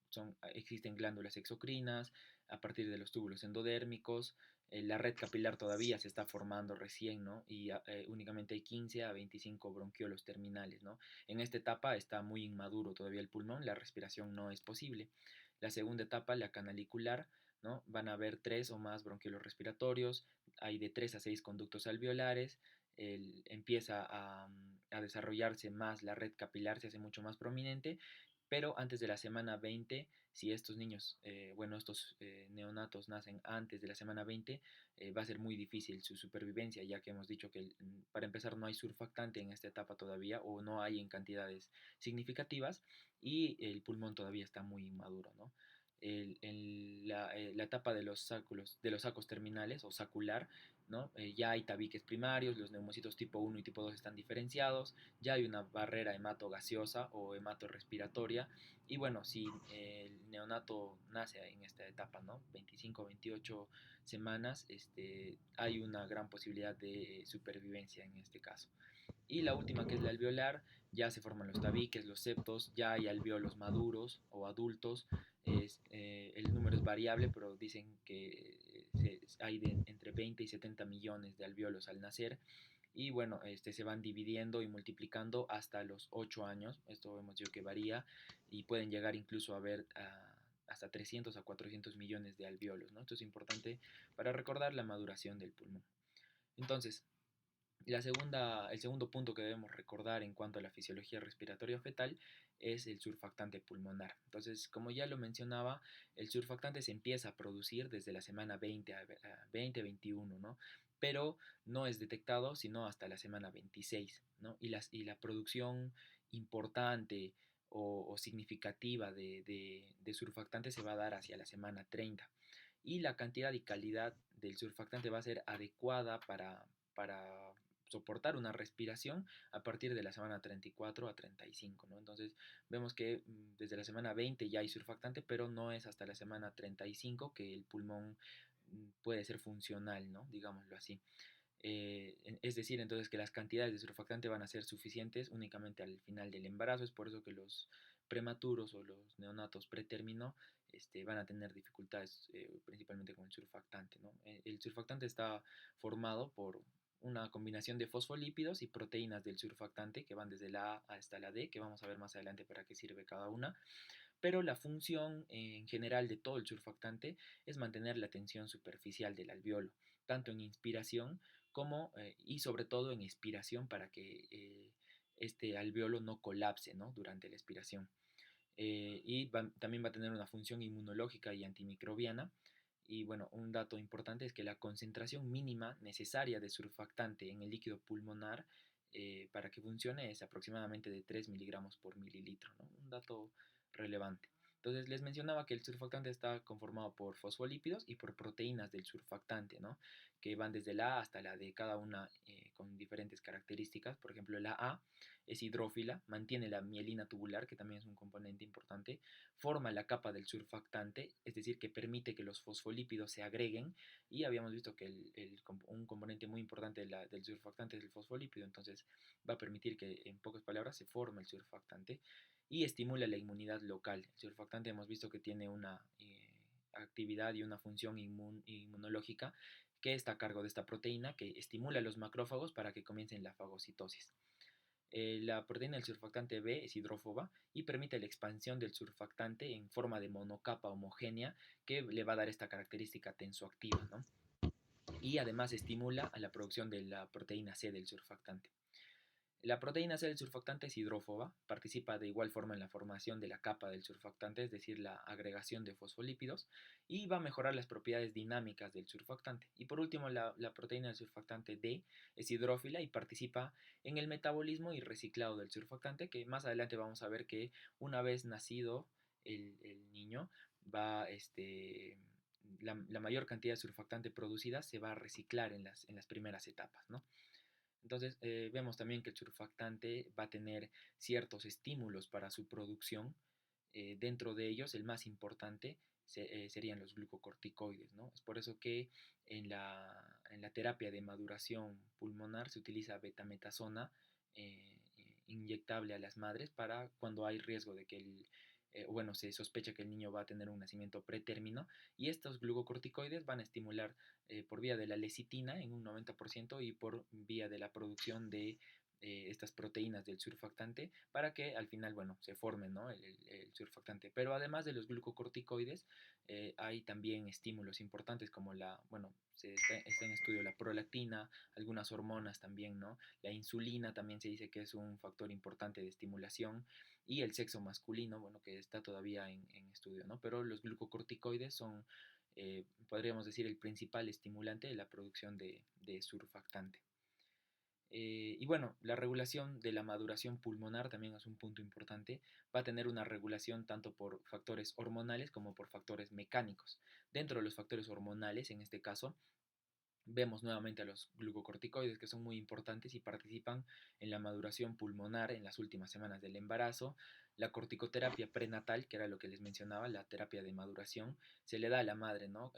existen glándulas exocrinas a partir de los túbulos endodérmicos. La red capilar todavía se está formando recién, ¿no? Y únicamente hay 15 a 25 bronquiolos terminales, ¿no? En esta etapa está muy inmaduro todavía el pulmón, la respiración no es posible. La segunda etapa, la canalicular, ¿no? Van a haber 3 o más bronquiolos respiratorios, hay de 3 a 6 conductos alveolares, empieza a desarrollarse más la red capilar, se hace mucho más prominente, pero antes de la semana 20, si estos niños, bueno, estos neonatos nacen antes de la semana 20, va a ser muy difícil su supervivencia, ya que hemos dicho que para empezar no hay surfactante en esta etapa todavía o no hay en cantidades significativas y el pulmón todavía está muy inmaduro, ¿no? La etapa de los sacos terminales o sacular, ¿no? Ya hay tabiques primarios, los neumocitos tipo 1 y tipo 2 están diferenciados, ya hay una barrera hematogaseosa o hematorrespiratoria y bueno, si el neonato nace en esta etapa, ¿no? 25, 28 semanas, hay una gran posibilidad de supervivencia en este caso. Y la última, que es la alveolar, ya se forman los tabiques, los septos, ya hay alveolos maduros o adultos. El número es variable, pero dicen que hay entre 20 y 70 millones de alveolos al nacer. Y bueno, se van dividiendo y multiplicando hasta los 8 años. Esto hemos dicho que varía y pueden llegar incluso a ver hasta 300 a 400 millones de alveolos, ¿no? Esto es importante para recordar la maduración del pulmón. Entonces, el segundo punto que debemos recordar en cuanto a la fisiología respiratoria fetal es el surfactante pulmonar. Entonces, como ya lo mencionaba, el surfactante se empieza a producir desde la semana 20 a 20-21, ¿no? Pero no es detectado sino hasta la semana 26, ¿no? Y la producción importante o significativa de surfactante se va a dar hacia la semana 30. Y la cantidad y calidad del surfactante va a ser adecuada para soportar una respiración a partir de la semana 34 a 35, ¿no? Entonces vemos que desde la semana 20 ya hay surfactante, pero no es hasta la semana 35 que el pulmón puede ser funcional, ¿no? Digámoslo así. Es decir, entonces que las cantidades de surfactante van a ser suficientes únicamente al final del embarazo. Es por eso que los prematuros o los neonatos pretérmino van a tener dificultades principalmente con el surfactante, ¿no? El surfactante está formado por una combinación de fosfolípidos y proteínas del surfactante que van desde la A hasta la D, que vamos a ver más adelante para qué sirve cada una, pero la función en general de todo el surfactante es mantener la tensión superficial del alveolo, tanto en inspiración como y sobre todo en expiración para que este alveolo no colapse, ¿no? Durante la expiración. También va a tener una función inmunológica y antimicrobiana. Y bueno, un dato importante es que la concentración mínima necesaria de surfactante en el líquido pulmonar para que funcione es aproximadamente de 3 miligramos por mililitro, ¿no? Un dato relevante. Entonces les mencionaba que el surfactante está conformado por fosfolípidos y por proteínas del surfactante, ¿no? Que van desde la A hasta la D, cada una con diferentes características. Por ejemplo, la A es hidrófila, mantiene la mielina tubular, que también es un componente importante, forma la capa del surfactante, es decir, que permite que los fosfolípidos se agreguen, y habíamos visto que un componente muy importante del surfactante es el fosfolípido, entonces va a permitir que, en pocas palabras, se forme el surfactante y estimula la inmunidad local. El surfactante hemos visto que tiene una actividad y una función inmunológica que está a cargo de esta proteína que estimula a los macrófagos para que comiencen la fagocitosis. La proteína del surfactante B es hidrófoba y permite la expansión del surfactante en forma de monocapa homogénea que le va a dar esta característica tensoactiva, ¿no? Y además estimula a la producción de la proteína C del surfactante. La proteína C del surfactante es hidrófoba, participa de igual forma en la formación de la capa del surfactante, es decir, la agregación de fosfolípidos, y va a mejorar las propiedades dinámicas del surfactante. Y por último, la proteína del surfactante D es hidrófila y participa en el metabolismo y reciclado del surfactante, que más adelante vamos a ver que una vez nacido el niño, va la mayor cantidad de surfactante producida se va a reciclar en las primeras etapas, ¿no? Entonces, vemos también que el surfactante va a tener ciertos estímulos para su producción. Dentro de ellos, el más importante serían los glucocorticoides, ¿no? Es por eso que en la terapia de maduración pulmonar se utiliza betametasona inyectable a las madres para cuando hay riesgo de que bueno, se sospecha que el niño va a tener un nacimiento pretérmino, y estos glucocorticoides van a estimular por vía de la lecitina en un 90% y por vía de la producción de estas proteínas del surfactante para que al final, bueno, se forme, ¿no? el surfactante. Pero además de los glucocorticoides, hay también estímulos importantes como bueno, está en estudio la prolactina, algunas hormonas también, ¿no? La insulina también se dice que es un factor importante de estimulación, y el sexo masculino, bueno, que está todavía en estudio, ¿no? Pero los glucocorticoides son, podríamos decir, el principal estimulante de la producción de surfactante. Y bueno, la regulación de la maduración pulmonar también es un punto importante. Va a tener una regulación tanto por factores hormonales como por factores mecánicos. Dentro de los factores hormonales, en este caso, vemos nuevamente a los glucocorticoides, que son muy importantes y participan en la maduración pulmonar en las últimas semanas del embarazo. La corticoterapia prenatal, que era lo que les mencionaba, la terapia de maduración, se le da a la madre, ¿no?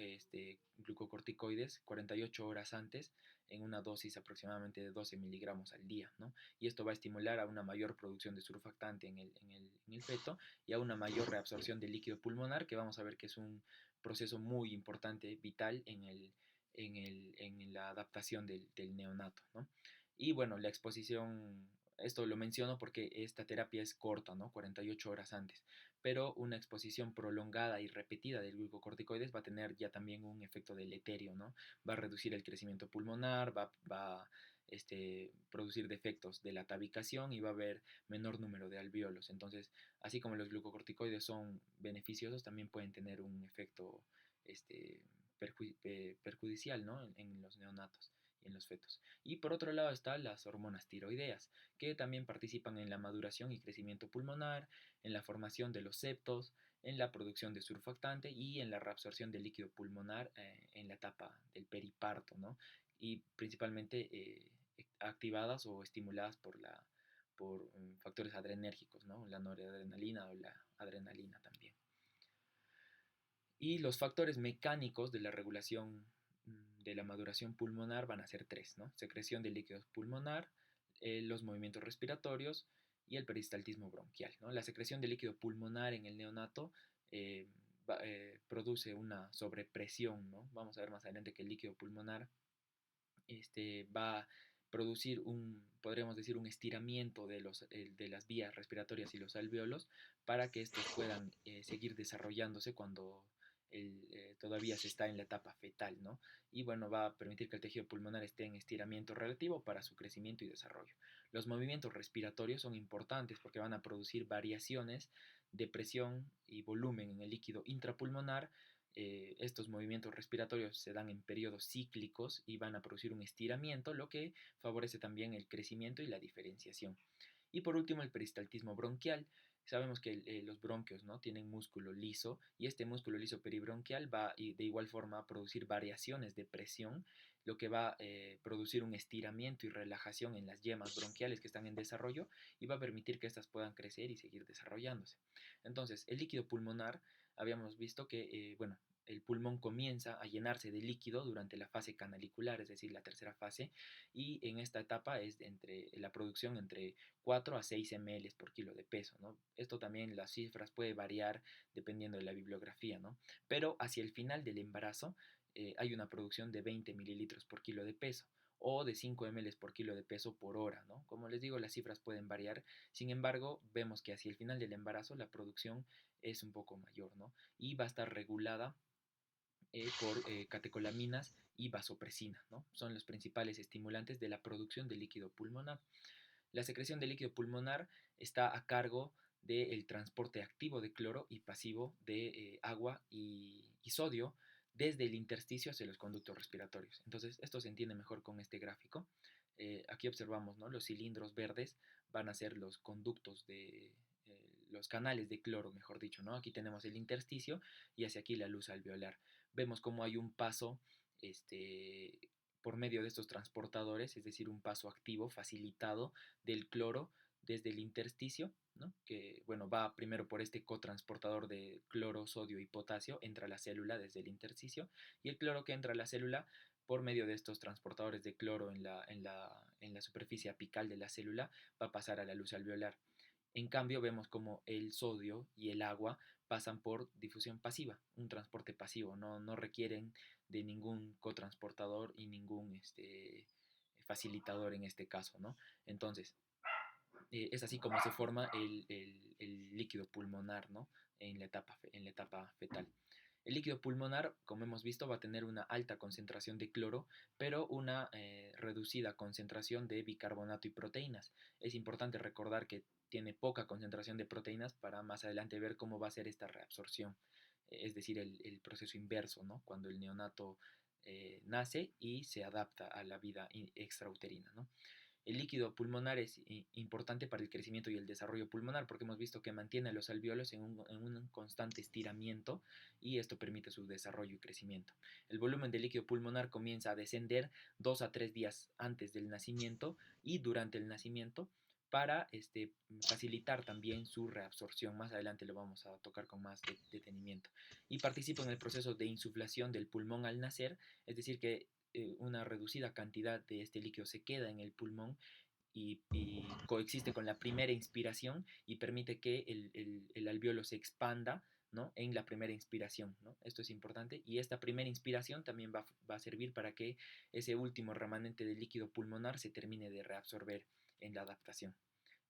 Glucocorticoides 48 horas antes, en una dosis aproximadamente de 12 miligramos al día, ¿no? Y esto va a estimular a una mayor producción de surfactante en el feto y a una mayor reabsorción de líquido pulmonar, que vamos a ver que es un proceso muy importante, vital en la adaptación del neonato, ¿no? Y bueno, la exposición, esto lo menciono porque esta terapia es corta, ¿no? 48 horas antes, pero una exposición prolongada y repetida del glucocorticoides va a tener ya también un efecto deleterio, ¿no? Va a reducir el crecimiento pulmonar, va a producir defectos de la tabicación y va a haber menor número de alvéolos. Entonces, así como los glucocorticoides son beneficiosos, también pueden tener un efecto este, perjudicial, ¿no? en los neonatos y en los fetos. Y por otro lado están las hormonas tiroideas, que también participan en la maduración y crecimiento pulmonar, en la formación de los septos, en la producción de surfactante y en la reabsorción del líquido pulmonar en la etapa del periparto, ¿no? Y principalmente activadas o estimuladas por factores adrenérgicos, ¿no? La noradrenalina o la adrenalina también. Y los factores mecánicos de la regulación de la maduración pulmonar van a ser tres, ¿no? Secreción de líquido pulmonar, los movimientos respiratorios y el peristaltismo bronquial, ¿no? La secreción de líquido pulmonar en el neonato eh, produce una sobrepresión, ¿no? Vamos a ver más adelante que el líquido pulmonar va a producir podríamos decir, un estiramiento de las vías respiratorias y los alvéolos para que estos puedan seguir desarrollándose cuando todavía se está en la etapa fetal, ¿no? Y bueno, va a permitir que el tejido pulmonar esté en estiramiento relativo para su crecimiento y desarrollo. Los movimientos respiratorios son importantes porque van a producir variaciones de presión y volumen en el líquido intrapulmonar. Estos movimientos respiratorios se dan en periodos cíclicos y van a producir un estiramiento, lo que favorece también el crecimiento y la diferenciación. Y por último, el peristaltismo bronquial. Sabemos que los bronquios, ¿no? tienen músculo liso, y este músculo liso peribronquial va de igual forma a producir variaciones de presión, lo que va a producir un estiramiento y relajación en las yemas bronquiales que están en desarrollo y va a permitir que éstas puedan crecer y seguir desarrollándose. Entonces, el líquido pulmonar, habíamos visto que, bueno, el pulmón comienza a llenarse de líquido durante la fase canalicular, es decir, la tercera fase, y en esta etapa es la producción entre 4 a 6 ml por kilo de peso, ¿no? Esto también las cifras puede variar dependiendo de la bibliografía, ¿no? Pero hacia el final del embarazo hay una producción de 20 mililitros por kilo de peso o de 5 ml por kilo de peso por hora, ¿no? Como les digo, las cifras pueden variar, sin embargo, vemos que hacia el final del embarazo la producción es un poco mayor, ¿no? Y va a estar regulada por catecolaminas y vasopresina, ¿no? Son los principales estimulantes de la producción de líquido pulmonar. La secreción de líquido pulmonar está a cargo del transporte activo de cloro y pasivo de agua y sodio desde el intersticio hacia los conductos respiratorios. Entonces, esto se entiende mejor con este gráfico. Aquí observamos, ¿no? Los cilindros verdes van a ser los conductos los canales de cloro, mejor dicho, ¿no? Aquí tenemos el intersticio y hacia aquí la luz alveolar. Vemos cómo hay un paso por medio de estos transportadores, es decir, un paso activo facilitado del cloro desde el intersticio, ¿no? Que bueno, va primero por este cotransportador de cloro, sodio y potasio, entra a la célula desde el intersticio, y el cloro que entra a la célula por medio de estos transportadores de cloro en la superficie apical de la célula va a pasar a la luz alveolar. En cambio, vemos como el sodio y el agua pasan por difusión pasiva, un transporte pasivo, no requieren de ningún cotransportador y ningún facilitador en este caso, ¿no? Entonces, es así como se forma el líquido pulmonar, ¿no? En la etapa fetal. El líquido pulmonar, como hemos visto, va a tener una alta concentración de cloro, pero una reducida concentración de bicarbonato y proteínas. Es importante recordar que tiene poca concentración de proteínas para más adelante ver cómo va a ser esta reabsorción, es decir, el proceso inverso, ¿no? Cuando el neonato nace y se adapta a la vida extrauterina, ¿no? El líquido pulmonar es importante para el crecimiento y el desarrollo pulmonar porque hemos visto que mantiene a los alvéolos en un constante estiramiento y esto permite su desarrollo y crecimiento. El volumen del líquido pulmonar comienza a descender 2 a 3 días antes del nacimiento y durante el nacimiento para facilitar también su reabsorción. Más adelante lo vamos a tocar con más detenimiento. Y participa en el proceso de insuflación del pulmón al nacer, es decir, que una reducida cantidad de este líquido se queda en el pulmón y coexiste con la primera inspiración y permite que el alvéolo se expanda, ¿no? En la primera inspiración, ¿no? Esto es importante y esta primera inspiración también va a servir para que ese último remanente de líquido pulmonar se termine de reabsorber en la adaptación.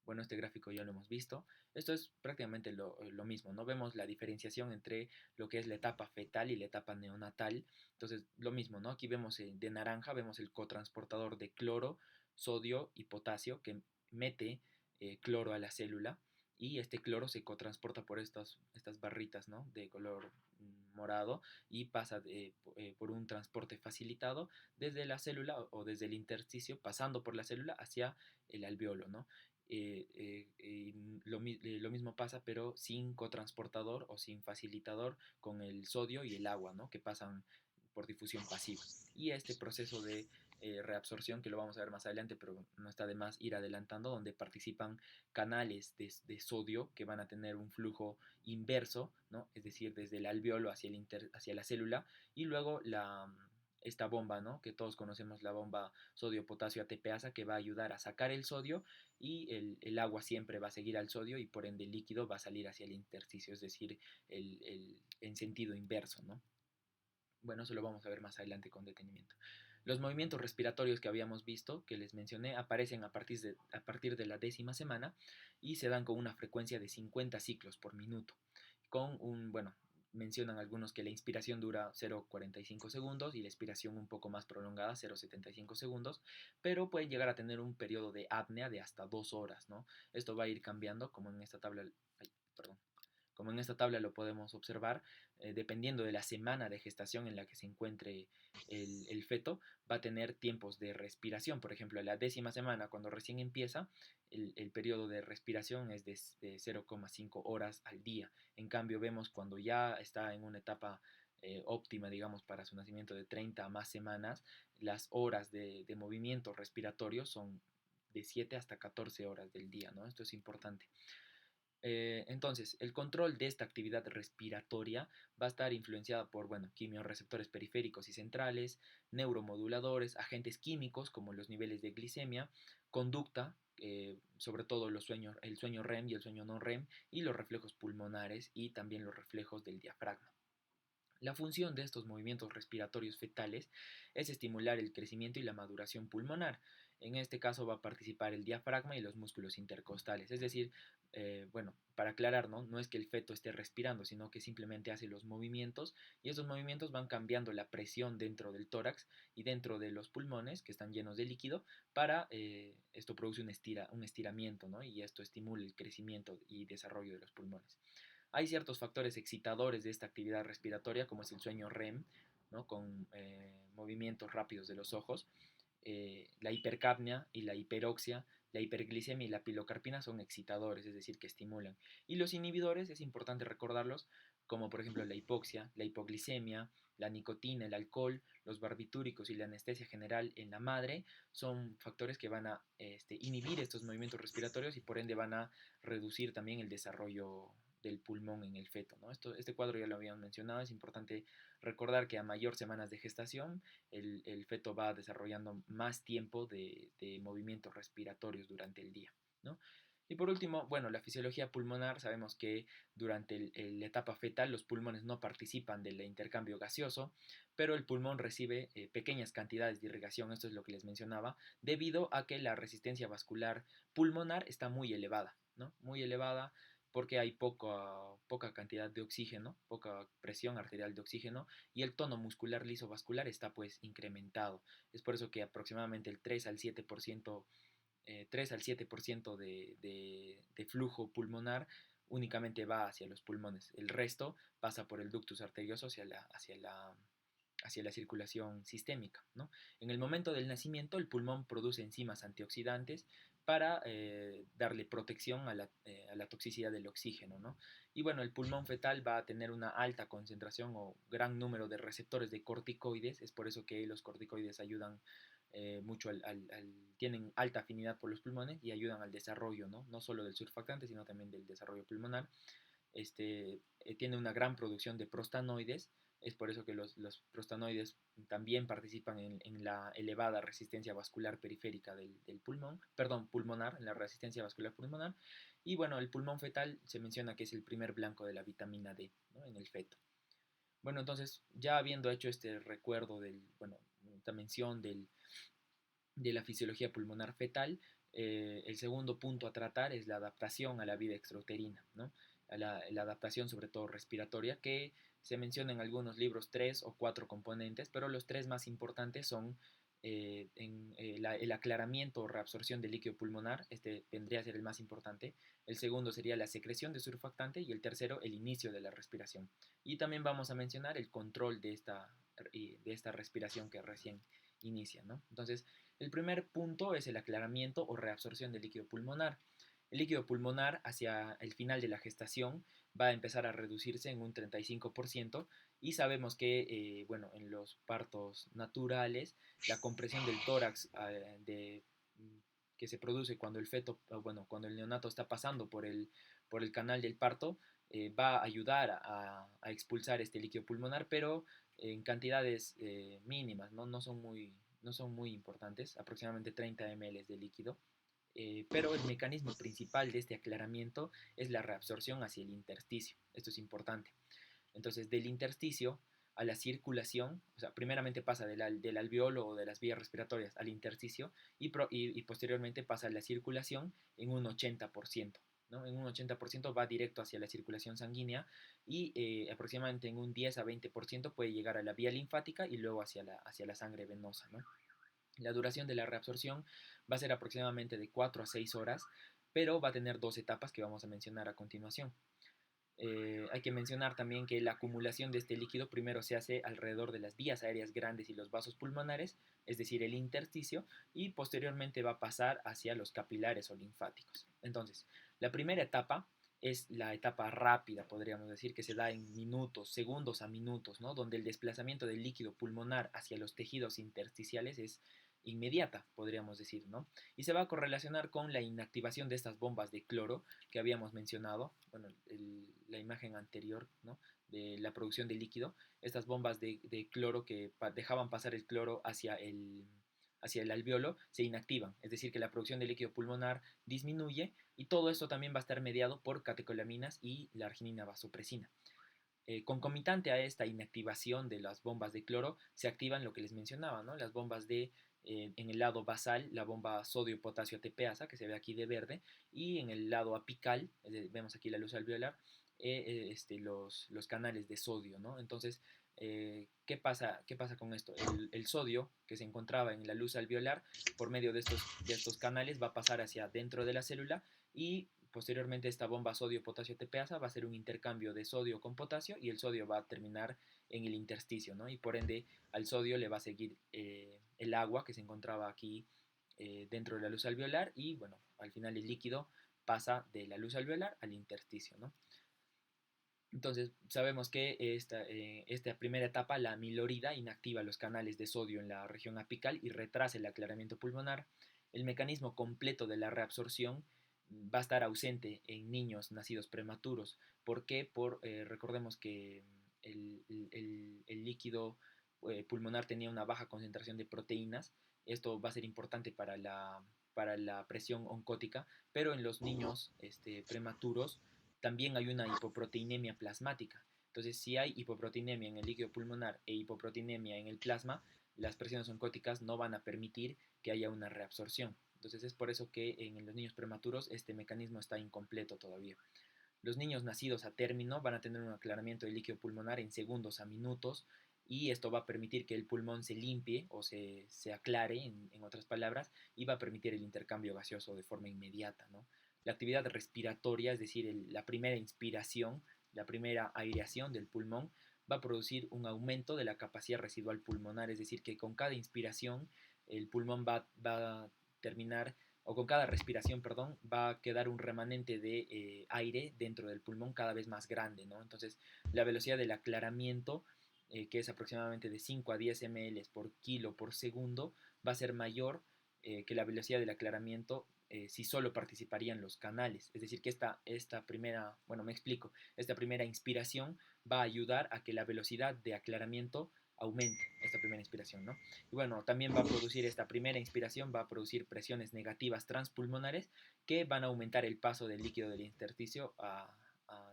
Bueno, este gráfico ya lo hemos visto. Esto es prácticamente lo mismo, ¿no? Vemos la diferenciación entre lo que es la etapa fetal y la etapa neonatal. Entonces, lo mismo, ¿no? Aquí vemos de naranja, vemos el cotransportador de cloro, sodio y potasio que mete cloro a la célula y este cloro se cotransporta por estas barritas, ¿no? De color morado y pasa por un transporte facilitado desde la célula o desde el intersticio, pasando por la célula hacia el alvéolo, ¿no? Lo mismo pasa, pero sin cotransportador o sin facilitador con el sodio y el agua, ¿no? Que pasan por difusión pasiva. Y este proceso de reabsorción, que lo vamos a ver más adelante, pero no está de más ir adelantando, donde participan canales de sodio que van a tener un flujo inverso, ¿no? Es decir, desde el alvéolo hacia la célula, y luego esta bomba, ¿no? Que todos conocemos, la bomba sodio-potasio ATPasa, que va a ayudar a sacar el sodio y el agua siempre va a seguir al sodio y por ende el líquido va a salir hacia el intersticio, es decir, en sentido inverso, ¿no? Bueno, eso lo vamos a ver más adelante con detenimiento. Los movimientos respiratorios que habíamos visto, que les mencioné, aparecen a partir de la 10ª semana y se dan con una frecuencia de 50 ciclos por minuto. Bueno, mencionan algunos que la inspiración dura 0,45 segundos y la expiración un poco más prolongada, 0,75 segundos, pero pueden llegar a tener un periodo de apnea de hasta 2 horas, ¿no? Esto va a ir cambiando, como en esta tabla, perdón, como en esta tabla lo podemos observar, dependiendo de la semana de gestación en la que se encuentre el feto, va a tener tiempos de respiración. Por ejemplo, en la 10ª semana, cuando recién empieza, el periodo de respiración es de 0,5 horas al día. En cambio, vemos cuando ya está en una etapa óptima, digamos, para su nacimiento de 30 a más semanas, las horas de movimiento respiratorio son de 7 hasta 14 horas del día, ¿no? Esto es importante. Entonces, el control de esta actividad respiratoria va a estar influenciada por, bueno, quimiorreceptores periféricos y centrales, neuromoduladores, agentes químicos como los niveles de glicemia, conducta, sobre todo el sueño REM y el sueño no REM, y los reflejos pulmonares y también los reflejos del diafragma. La función de estos movimientos respiratorios fetales es estimular el crecimiento y la maduración pulmonar. En este caso va a participar el diafragma y los músculos intercostales. Es decir, bueno, para aclarar, ¿no? No es que el feto esté respirando, sino que simplemente hace los movimientos y esos movimientos van cambiando la presión dentro del tórax y dentro de los pulmones que están llenos de líquido para, esto produce un estiramiento, ¿no? Y esto estimula el crecimiento y desarrollo de los pulmones. Hay ciertos factores excitadores de esta actividad respiratoria, como es el sueño REM, ¿no? Con movimientos rápidos de los ojos. La hipercapnia y la hiperoxia, la hiperglicemia y la pilocarpina son excitadores, es decir, que estimulan. Y los inhibidores, es importante recordarlos, como por ejemplo la hipoxia, la hipoglicemia, la nicotina, el alcohol, los barbitúricos y la anestesia general en la madre, son factores que van a inhibir estos movimientos respiratorios y por ende van a reducir también el desarrollo del pulmón en el feto, ¿no? Este cuadro ya lo habían mencionado, es importante recordar que a mayor semanas de gestación, el feto va desarrollando más tiempo de movimientos respiratorios durante el día, ¿no? Y por último, bueno, la fisiología pulmonar, sabemos que durante la etapa fetal los pulmones no participan del intercambio gaseoso, pero el pulmón recibe pequeñas cantidades de irrigación, esto es lo que les mencionaba, debido a que la resistencia vascular pulmonar está muy elevada, ¿no? Muy elevada porque hay poca cantidad de oxígeno, poca presión arterial de oxígeno y el tono muscular liso vascular está pues incrementado. Es por eso que aproximadamente el 3 al 7% de flujo pulmonar únicamente va hacia los pulmones. El resto pasa por el ductus arterioso hacia la circulación sistémica, ¿no? En el momento del nacimiento, el pulmón produce enzimas antioxidantes para darle protección a la toxicidad del oxígeno, ¿no? Y bueno, el pulmón fetal va a tener una alta concentración o gran número de receptores de corticoides, es por eso que los corticoides ayudan mucho tienen alta afinidad por los pulmones y ayudan al desarrollo, ¿no? No solo del surfactante, sino también del desarrollo pulmonar. Tiene una gran producción de prostanoides, es por eso que los prostanoides también participan en la elevada resistencia vascular periférica del pulmón, perdón, pulmonar, en la resistencia vascular pulmonar. Y bueno, el pulmón fetal se menciona que es el primer blanco de la vitamina D, ¿no? En el feto. Bueno, entonces, ya habiendo hecho este recuerdo bueno, esta mención de la fisiología pulmonar fetal, el segundo punto a tratar es la adaptación a la vida extrauterina, ¿no? La adaptación sobre todo respiratoria, que se menciona en algunos libros 3 o 4 componentes, pero los 3 más importantes son el aclaramiento o reabsorción del líquido pulmonar, este vendría a ser el más importante, el segundo sería la secreción de surfactante y el tercero el inicio de la respiración. Y también vamos a mencionar el control de esta respiración que recién inicia, ¿no? Entonces, el primer punto es el aclaramiento o reabsorción del líquido pulmonar. El líquido pulmonar hacia el final de la gestación va a empezar a reducirse en un 35% y sabemos que, bueno, en los partos naturales, la compresión del tórax que se produce cuando el feto, bueno, cuando el neonato está pasando por el canal del parto, va a ayudar a expulsar este líquido pulmonar, pero en cantidades mínimas, ¿no? No son muy importantes, aproximadamente 30 ml de líquido, pero el mecanismo principal de este aclaramiento es la reabsorción hacia el intersticio. Esto es importante. Entonces, del intersticio a la circulación, o sea, primeramente pasa del alveolo o de las vías respiratorias al intersticio y posteriormente pasa a la circulación en un 80%. ¿No? En un 80% va directo hacia la circulación sanguínea y aproximadamente en un 10 a 20% puede llegar a la vía linfática y luego hacia la sangre venosa, ¿no? La duración de la reabsorción va a ser aproximadamente de 4 a 6 horas, pero va a tener 2 etapas que vamos a mencionar a continuación. Hay que mencionar también que la acumulación de este líquido primero se hace alrededor de las vías aéreas grandes y los vasos pulmonares, es decir, el intersticio, y posteriormente va a pasar hacia los capilares o linfáticos. Entonces, la primera etapa es la etapa rápida, podríamos decir, que se da en minutos, segundos a minutos, ¿no? Donde el desplazamiento del líquido pulmonar hacia los tejidos intersticiales es inmediata, podríamos decir, ¿no? Y se va a correlacionar con la inactivación de estas bombas de cloro que habíamos mencionado, bueno, la imagen anterior, ¿no? De la producción de líquido, estas bombas de cloro que dejaban pasar el cloro hacia el alveolo se inactivan, es decir, que la producción de líquido pulmonar disminuye y todo esto también va a estar mediado por catecolaminas y la arginina vasopresina. Concomitante a esta inactivación de las bombas de cloro, se activan lo que les mencionaba, ¿no? Las bombas en el lado basal, la bomba sodio-potasio ATPasa, que se ve aquí de verde, y en el lado apical, vemos aquí la luz alveolar, los canales de sodio, ¿no? Entonces, ¿qué pasa con esto? El sodio que se encontraba en la luz alveolar, por medio de estos canales, va a pasar hacia dentro de la célula y posteriormente esta bomba sodio-potasio ATPasa va a hacer un intercambio de sodio con potasio y el sodio va a terminar en el intersticio, ¿no? Y por ende al sodio le va a seguir el agua que se encontraba aquí dentro de la luz alveolar y bueno, al final el líquido pasa de la luz alveolar al intersticio, ¿no? Entonces, sabemos que esta primera etapa, la amilorida, inactiva los canales de sodio en la región apical y retrasa el aclaramiento pulmonar. El mecanismo completo de la reabsorción va a estar ausente en niños nacidos prematuros. ¿Por qué? Recordemos que el líquido pulmonar tenía una baja concentración de proteínas. Esto va a ser importante para la presión oncótica, pero en los niños prematuros también hay una hipoproteinemia plasmática. Entonces, si hay hipoproteinemia en el líquido pulmonar e hipoproteinemia en el plasma, las presiones oncóticas no van a permitir que haya una reabsorción. Entonces, es por eso que en los niños prematuros este mecanismo está incompleto todavía. Los niños nacidos a término van a tener un aclaramiento del líquido pulmonar en segundos a minutos y esto va a permitir que el pulmón se limpie o se aclare, en otras palabras, y va a permitir el intercambio gaseoso de forma inmediata, ¿no? La actividad respiratoria, es decir, la primera inspiración, la primera aireación del pulmón, va a producir un aumento de la capacidad residual pulmonar, es decir, que con cada inspiración el pulmón va a terminar o con cada respiración, perdón, va a quedar un remanente de aire dentro del pulmón cada vez más grande, ¿no? Entonces, la velocidad del aclaramiento, que es aproximadamente de 5 a 10 ml por kilo por segundo, va a ser mayor que la velocidad del aclaramiento si solo participarían los canales. Es decir, que esta primera, bueno, me explico, esta primera inspiración va a ayudar a que la velocidad de aclaramiento aumente, esta primera inspiración, ¿no? Y bueno, también va a producir esta primera inspiración, va a producir presiones negativas transpulmonares que van a aumentar el paso del líquido del intersticio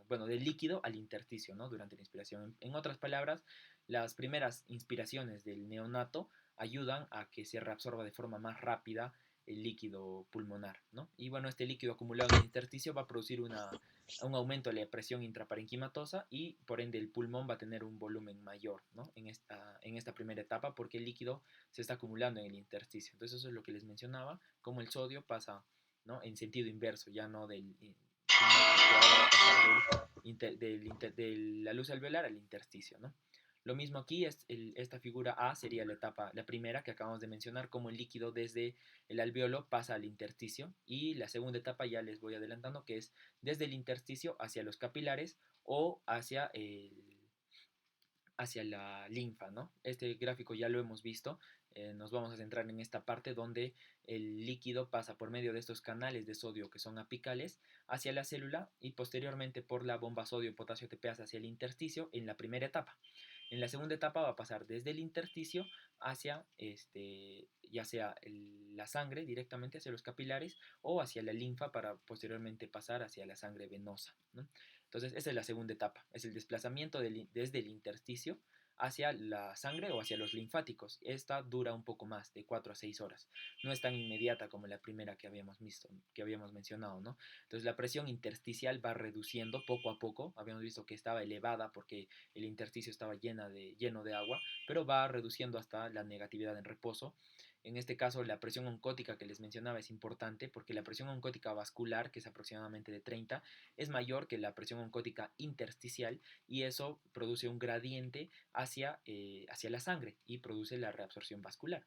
bueno, del líquido al intersticio, ¿no? Durante la inspiración. En otras palabras, las primeras inspiraciones del neonato ayudan a que se reabsorba de forma más rápida el líquido pulmonar, ¿no? Y bueno, este líquido acumulado en el intersticio va a producir un aumento de la presión intraparenquimatosa y por ende el pulmón va a tener un volumen mayor, ¿no? En esta primera etapa porque el líquido se está acumulando en el intersticio. Entonces eso es lo que les mencionaba, como el sodio pasa, ¿no? En sentido inverso, ya no sino que ahora va a pasar de la luz alveolar al intersticio, ¿no? Lo mismo aquí, esta figura A sería la primera que acabamos de mencionar, como el líquido desde el alveolo pasa al intersticio, y la segunda etapa ya les voy adelantando, que es desde el intersticio hacia los capilares o hacia la linfa, ¿no? Este gráfico ya lo hemos visto, nos vamos a centrar en esta parte donde el líquido pasa por medio de estos canales de sodio que son apicales hacia la célula y posteriormente por la bomba sodio-potasio TPase hacia el intersticio en la primera etapa. En la segunda etapa va a pasar desde el intersticio hacia ya sea la sangre directamente hacia los capilares o hacia la linfa para posteriormente pasar hacia la sangre venosa, ¿no? Entonces, esa es la segunda etapa, es el desplazamiento desde el intersticio hacia la sangre o hacia los linfáticos. Esta dura un poco más, de 4 a 6 horas. No es tan inmediata como la primera que habíamos visto, que habíamos mencionado, ¿no? Entonces, la presión intersticial va reduciendo poco a poco. Habíamos visto que estaba elevada porque el intersticio estaba lleno de agua, pero va reduciendo hasta la negatividad en reposo. En este caso, la presión oncótica que les mencionaba es importante porque la presión oncótica vascular, que es aproximadamente de 30, es mayor que la presión oncótica intersticial y eso produce un gradiente hacia la sangre y produce la reabsorción vascular.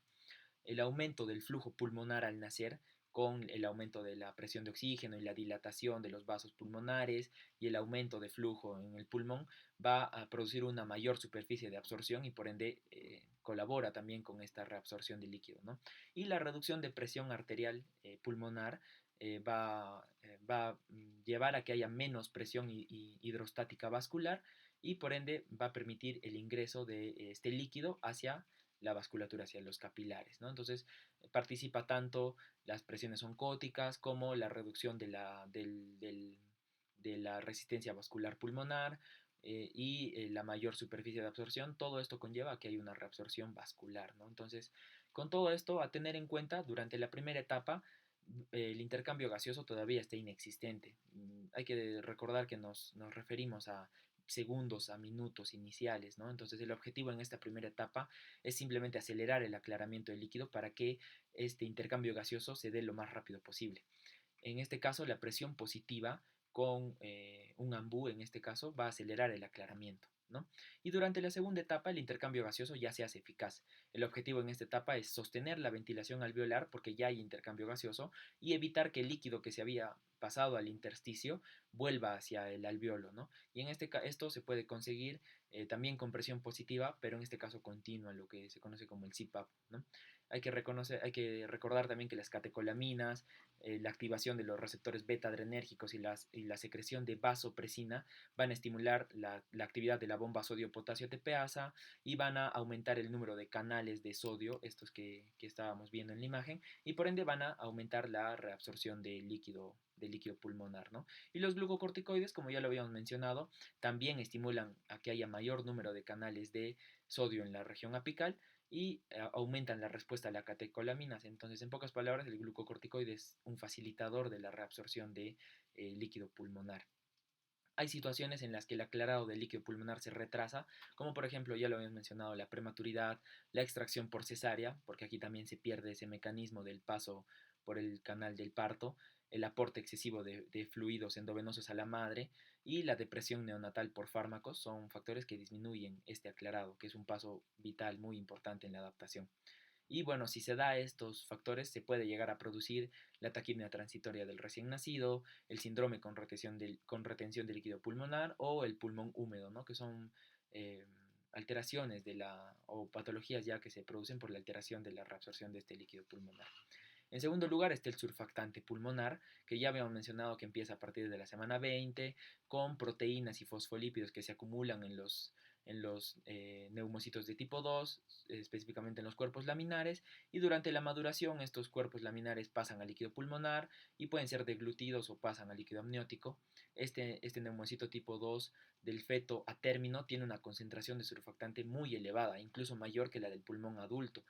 El aumento del flujo pulmonar al nacer con el aumento de la presión de oxígeno y la dilatación de los vasos pulmonares y el aumento de flujo en el pulmón va a producir una mayor superficie de absorción y por ende colabora también con esta reabsorción de líquido, ¿no? Y la reducción de presión arterial pulmonar va a llevar a que haya menos presión hidrostática vascular y por ende va a permitir el ingreso de este líquido hacia la vasculatura, hacia los capilares, ¿no? Entonces participa tanto las presiones oncóticas como la reducción de la resistencia vascular pulmonar la mayor superficie de absorción. Todo esto conlleva a que hay una reabsorción vascular, ¿no? Entonces, con todo esto a tener en cuenta, durante la primera etapa, el intercambio gaseoso todavía está inexistente. Hay que recordar que nos referimos a segundos, a minutos iniciales, ¿no? Entonces el objetivo en esta primera etapa es simplemente acelerar el aclaramiento del líquido para que este intercambio gaseoso se dé lo más rápido posible. En este caso, la presión positiva con un AMBU, en este caso, va a acelerar el aclaramiento, ¿no? Y durante la segunda etapa el intercambio gaseoso ya se hace eficaz. El objetivo en esta etapa es sostener la ventilación alveolar porque ya hay intercambio gaseoso y evitar que el líquido que se había pasado al intersticio vuelva hacia el alveolo, ¿no? Y esto se puede conseguir también con presión positiva, pero en este caso continua, lo que se conoce como el CPAP, ¿no? Hay que recordar también que las catecolaminas, la activación de los receptores beta adrenérgicos y la secreción de vasopresina van a estimular la actividad de la bomba sodio-potasio TPasa y van a aumentar el número de canales de sodio, estos que estábamos viendo en la imagen, y por ende van a aumentar la reabsorción del líquido pulmonar, ¿no? Y los glucocorticoides, como ya lo habíamos mencionado, también estimulan a que haya mayor número de canales de sodio en la región apical y aumentan la respuesta a la catecolaminas. Entonces, en pocas palabras, el glucocorticoide es un facilitador de la reabsorción de líquido pulmonar. Hay situaciones en las que el aclarado del líquido pulmonar se retrasa, como por ejemplo, ya lo habíamos mencionado, la prematuridad, la extracción por cesárea, porque aquí también se pierde ese mecanismo del paso por el canal del parto, el aporte excesivo de fluidos endovenosos a la madre y la depresión neonatal por fármacos son factores que disminuyen este aclarado, que es un paso vital muy importante en la adaptación. Y bueno, si se da estos factores, se puede llegar a producir la taquipnea transitoria del recién nacido, el síndrome con retención de líquido pulmonar o el pulmón húmedo, ¿no? Que son eh, alteraciones o patologías ya que se producen por la alteración de la reabsorción de este líquido pulmonar. En segundo lugar está el surfactante pulmonar, que ya habíamos mencionado que empieza a partir de la semana 20, con proteínas y fosfolípidos que se acumulan en los neumocitos de tipo 2, específicamente en los cuerpos laminares, y durante la maduración estos cuerpos laminares pasan al líquido pulmonar y pueden ser deglutidos o pasan al líquido amniótico. Este neumocito tipo 2 del feto a término tiene una concentración de surfactante muy elevada, incluso mayor que la del pulmón adulto,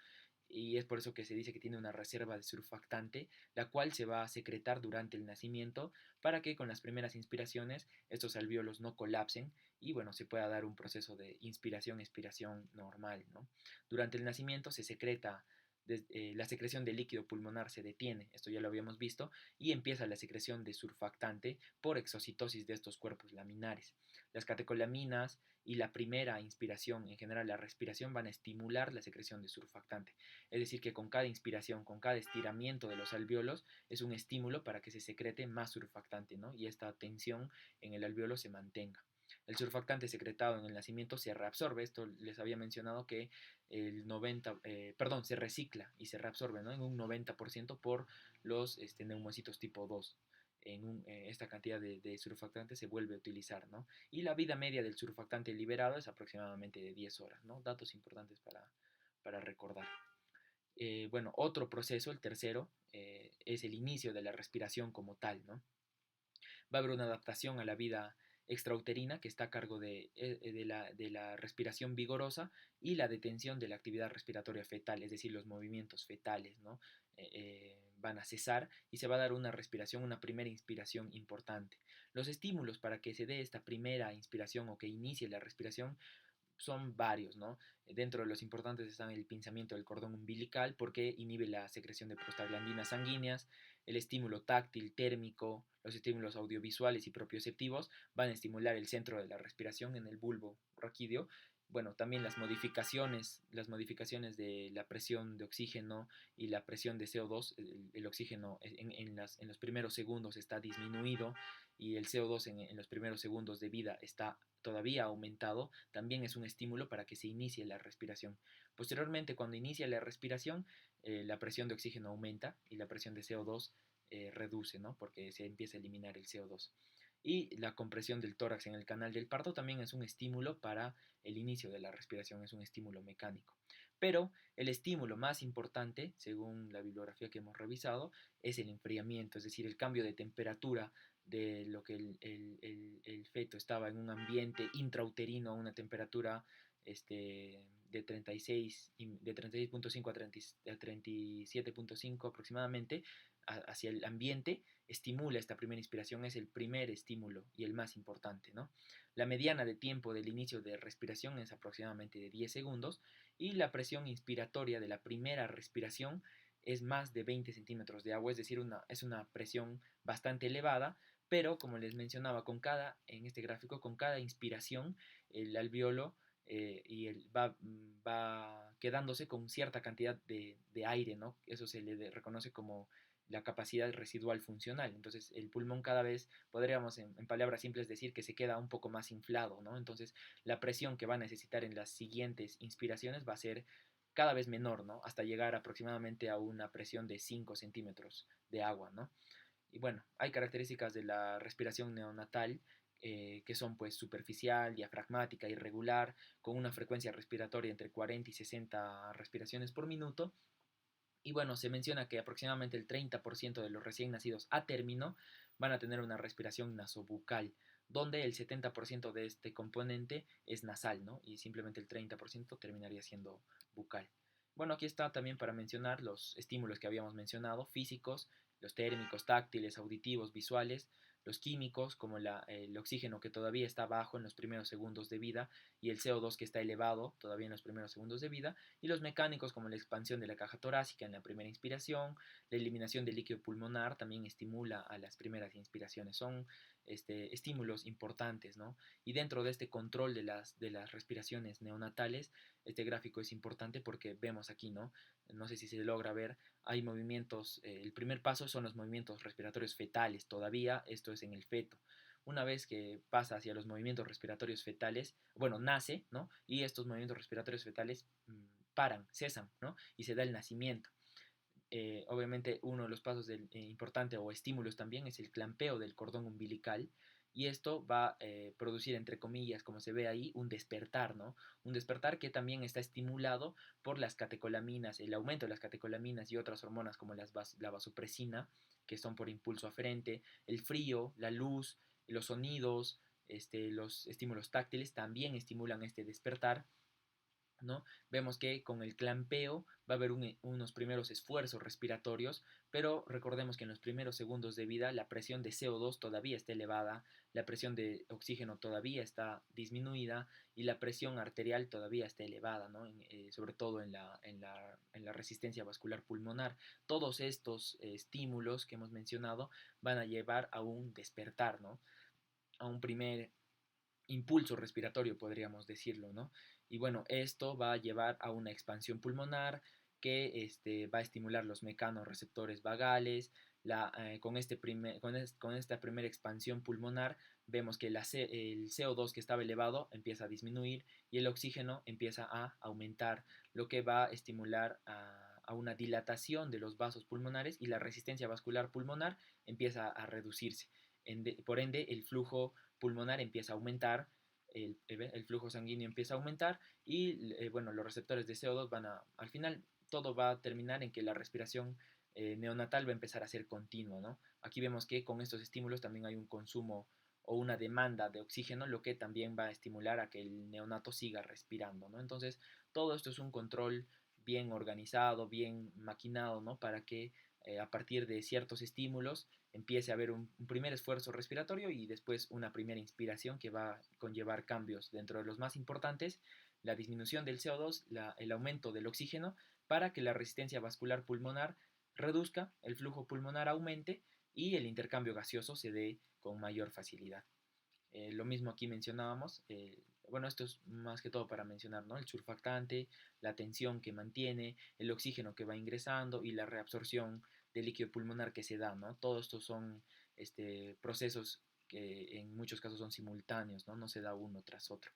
y es por eso que se dice que tiene una reserva de surfactante, la cual se va a secretar durante el nacimiento para que con las primeras inspiraciones estos alvéolos no colapsen y bueno, se pueda dar un proceso de inspiración-expiración normal, ¿no? Durante el nacimiento se secreta la secreción de líquido pulmonar se detiene, esto ya lo habíamos visto, y empieza la secreción de surfactante por exocitosis de estos cuerpos laminares. Las catecolaminas y la primera inspiración, en general la respiración, van a estimular la secreción de surfactante. Es decir, que con cada inspiración, con cada estiramiento de los alvéolos, es un estímulo para que se secrete más surfactante, ¿no? Y esta tensión en el alvéolo se mantenga. El surfactante secretado en el nacimiento se reabsorbe, esto les había mencionado que se recicla y se reabsorbe, ¿no? En un 90% por los neumocitos tipo 2. Esta cantidad de surfactante se vuelve a utilizar, ¿no? Y la vida media del surfactante liberado es aproximadamente de 10 horas, ¿no? Datos importantes para recordar. Bueno, otro proceso, el tercero, es el inicio de la respiración como tal, ¿no? Va a haber una adaptación a la vida extrauterina que está a cargo de la respiración vigorosa y la detención de la actividad respiratoria fetal, es decir, los movimientos fetales, ¿no? Van a cesar y se va a dar una primera inspiración importante. Los estímulos para que se dé esta primera inspiración o que inicie la respiración son varios, ¿no? Dentro de los importantes están el pinzamiento del cordón umbilical porque inhibe la secreción de prostaglandinas sanguíneas, el estímulo táctil, térmico, los estímulos audiovisuales y propioceptivos van a estimular el centro de la respiración en el bulbo raquídeo. Bueno, también las modificaciones de la presión de oxígeno y la presión de CO2, el oxígeno en los primeros segundos está disminuido y el CO2 en los primeros segundos de vida está todavía aumentado, también es un estímulo para que se inicie la respiración. Posteriormente, cuando inicia la respiración, la presión de oxígeno aumenta y la presión de CO2 reduce, ¿no? Porque se empieza a eliminar el CO2. Y la compresión del tórax en el canal del parto también es un estímulo para el inicio de la respiración, es un estímulo mecánico. Pero el estímulo más importante, según la bibliografía que hemos revisado, es el enfriamiento, es decir, el cambio de temperatura de lo que el feto estaba en un ambiente intrauterino a una temperatura de 36.5 a 37.5 aproximadamente hacia el ambiente, estimula esta primera inspiración, es el primer estímulo y el más importante, ¿no? La mediana de tiempo del inicio de respiración es aproximadamente de 10 segundos y la presión inspiratoria de la primera respiración es más de 20 centímetros de agua, es decir, es una presión bastante elevada, pero como les mencionaba, en este gráfico, con cada inspiración el alveolo va quedándose con cierta cantidad de aire, ¿no? Eso se le reconoce como la capacidad residual funcional. Entonces, el pulmón cada vez, podríamos en palabras simples decir que se queda un poco más inflado, ¿no? Entonces, la presión que va a necesitar en las siguientes inspiraciones va a ser cada vez menor, ¿no? Hasta llegar aproximadamente a una presión de 5 centímetros de agua, ¿no? Y bueno, hay características de la respiración neonatal que son pues superficial, diafragmática, irregular, con una frecuencia respiratoria entre 40 y 60 respiraciones por minuto. Y bueno, se menciona que aproximadamente el 30% de los recién nacidos a término van a tener una respiración nasobucal, donde el 70% de este componente es nasal, ¿no? Y simplemente el 30% terminaría siendo bucal. Bueno, aquí está también para mencionar los estímulos que habíamos mencionado, físicos, los térmicos, táctiles, auditivos, visuales, los químicos, como el oxígeno que todavía está bajo en los primeros segundos de vida y el CO2 que está elevado todavía en los primeros segundos de vida, y los mecánicos como la expansión de la caja torácica en la primera inspiración, la eliminación del líquido pulmonar también estimula a las primeras inspiraciones. Son estímulos importantes, ¿no? Y dentro de este control de las respiraciones neonatales, este gráfico es importante porque vemos aquí, ¿no? No sé si se logra ver, hay movimientos, el primer paso son los movimientos respiratorios fetales, todavía esto es en el feto. Una vez que pasa hacia los movimientos respiratorios fetales, bueno, nace, ¿no? Y estos movimientos respiratorios fetales paran, cesan, ¿no? Y se da el nacimiento. Obviamente uno de los pasos importante o estímulos también es el clampeo del cordón umbilical y esto va a producir, entre comillas, como se ve ahí, un despertar, ¿no? Un despertar que también está estimulado por las catecolaminas, el aumento de las catecolaminas y otras hormonas como la vasopresina, que son por impulso aferente, el frío, la luz, los sonidos, los estímulos táctiles también estimulan este despertar, ¿no? Vemos que con el clampeo va a haber unos primeros esfuerzos respiratorios, pero recordemos que en los primeros segundos de vida la presión de CO2 todavía está elevada, la presión de oxígeno todavía está disminuida y la presión arterial todavía está elevada, ¿no? Sobre todo en la resistencia vascular pulmonar. Todos estos estímulos que hemos mencionado van a llevar a un despertar, ¿no? A un primer impulso respiratorio, podríamos decirlo, ¿no? Y bueno, esto va a llevar a una expansión pulmonar que va a estimular los mecanorreceptores vagales. Con esta primera expansión pulmonar vemos que el CO2 que estaba elevado empieza a disminuir y el oxígeno empieza a aumentar, lo que va a estimular a una dilatación de los vasos pulmonares y la resistencia vascular pulmonar empieza a reducirse. Por ende, el flujo pulmonar empieza a aumentar, el flujo sanguíneo empieza a aumentar y bueno, los receptores de CO2 al final todo va a terminar en que la respiración neonatal va a empezar a ser continua, ¿no? Aquí vemos que con estos estímulos también hay un consumo o una demanda de oxígeno, lo que también va a estimular a que el neonato siga respirando, ¿no? Entonces, todo esto es un control bien organizado, bien maquinado, ¿no? Para que a partir de ciertos estímulos empiece a haber un primer esfuerzo respiratorio y después una primera inspiración que va a conllevar cambios dentro de los más importantes, la disminución del CO2, el aumento del oxígeno, para que la resistencia vascular pulmonar reduzca, el flujo pulmonar aumente y el intercambio gaseoso se dé con mayor facilidad. Lo mismo aquí mencionábamos, bueno, esto es más que todo para mencionar, ¿no? El surfactante, la tensión que mantiene, el oxígeno que va ingresando y la reabsorción del líquido pulmonar que se da, ¿no? Todos estos son procesos que en muchos casos son simultáneos, ¿no? No se da uno tras otro.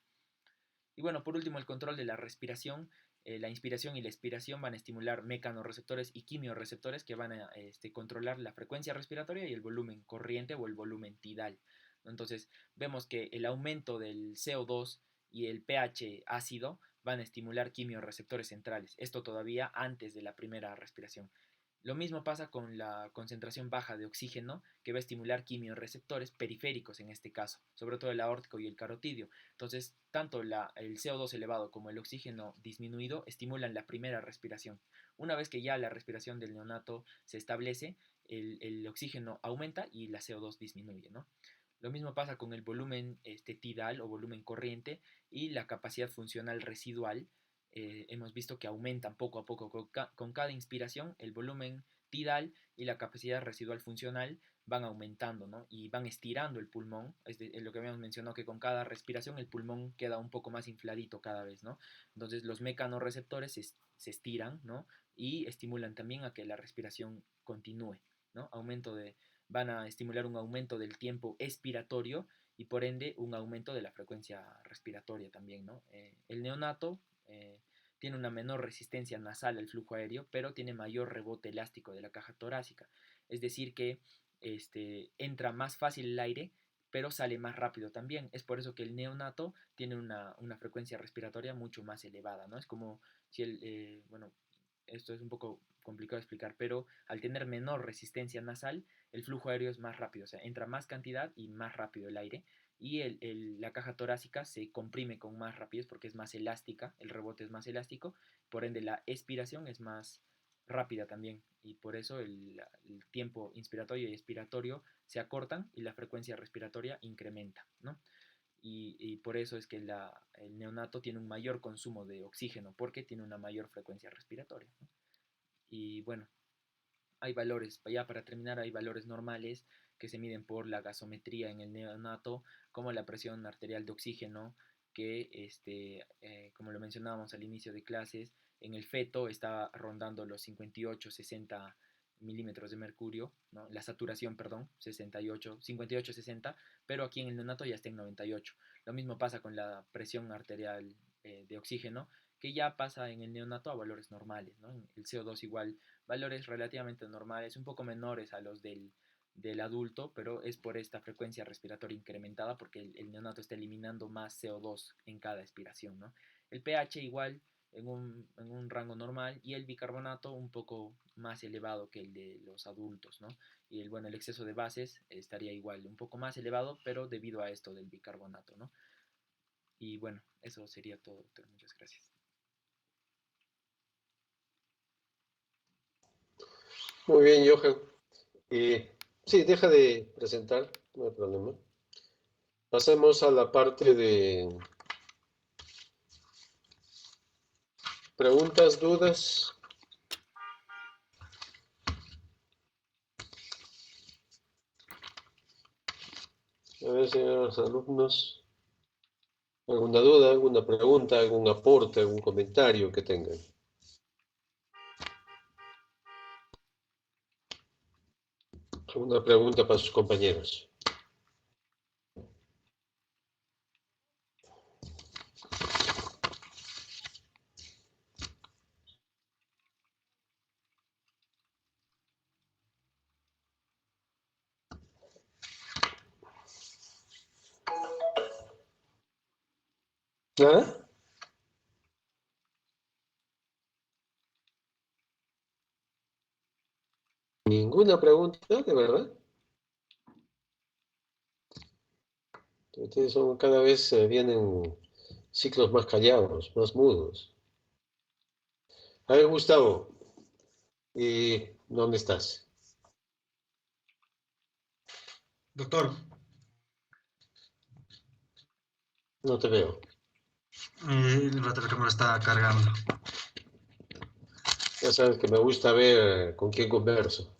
Y bueno, por último, el control de la respiración. La inspiración y la expiración van a estimular mecanorreceptores y quimiorreceptores que van a controlar la frecuencia respiratoria y el volumen corriente o el volumen tidal. Entonces, vemos que el aumento del CO2 y el pH ácido van a estimular quimiorreceptores centrales. Esto todavía antes de la primera respiración. Lo mismo pasa con la concentración baja de oxígeno, que va a estimular quimiorreceptores periféricos en este caso, sobre todo el aórtico y el carotidio. Entonces, tanto el CO2 elevado como el oxígeno disminuido estimulan la primera respiración. Una vez que ya la respiración del neonato se establece, el oxígeno aumenta y la CO2 disminuye, ¿no? Lo mismo pasa con el volumen tidal o volumen corriente y la capacidad funcional residual. Hemos visto que aumentan poco a poco con cada inspiración el volumen tidal y la capacidad residual funcional van aumentando, ¿no? Y van estirando el pulmón, es lo que habíamos mencionado, que con cada respiración el pulmón queda un poco más infladito cada vez, ¿no? Entonces los mecanorreceptores se estiran, ¿no? Y estimulan también a que la respiración continúe, ¿no? Van a estimular un aumento del tiempo expiratorio y por ende un aumento de la frecuencia respiratoria también, ¿no? El neonato tiene una menor resistencia nasal al flujo aéreo, pero tiene mayor rebote elástico de la caja torácica. Es decir, que entra más fácil el aire, pero sale más rápido también. Es por eso que el neonato tiene una frecuencia respiratoria mucho más elevada, ¿no? Es como si bueno, esto es un poco complicado de explicar, pero al tener menor resistencia nasal, el flujo aéreo es más rápido, o sea, entra más cantidad y más rápido el aire, y la caja torácica se comprime con más rapidez porque es más elástica, el rebote es más elástico, por ende la expiración es más rápida también, y por eso el tiempo inspiratorio y expiratorio se acortan y la frecuencia respiratoria incrementa, ¿no? Y por eso es que el neonato tiene un mayor consumo de oxígeno, porque tiene una mayor frecuencia respiratoria, ¿no? Y bueno, hay valores, ya para terminar, hay valores normales que se miden por la gasometría en el neonato, como la presión arterial de oxígeno, que como lo mencionábamos al inicio de clases, en el feto está rondando los 58-60 milímetros de mercurio, ¿no? La saturación, perdón, 58-60, pero aquí en el neonato ya está en 98. Lo mismo pasa con la presión arterial de oxígeno, que ya pasa en el neonato a valores normales, ¿no? El CO2 igual, valores relativamente normales, un poco menores a los del adulto, pero es por esta frecuencia respiratoria incrementada porque el neonato está eliminando más CO2 en cada expiración, ¿no? El pH igual en un rango normal y el bicarbonato un poco más elevado que el de los adultos, ¿no? Y el exceso de bases estaría igual, un poco más elevado, pero debido a esto del bicarbonato, ¿no? Y bueno, eso sería todo, doctor. Muchas gracias. Muy bien, Johan. Sí, deja de presentar, no hay problema. Pasemos a la parte de preguntas, dudas. A ver, señores alumnos, ¿alguna duda, alguna pregunta, algún aporte, algún comentario que tengan? ¿Alguna pregunta para sus compañeros? ¿Nada? ¿Ninguna pregunta, de verdad? Ustedes cada vez vienen ciclos más callados, más mudos. A ver, Gustavo, ¿dónde estás? Doctor, No te veo. el rato la cámara está cargando. Ya sabes que me gusta ver con quién converso.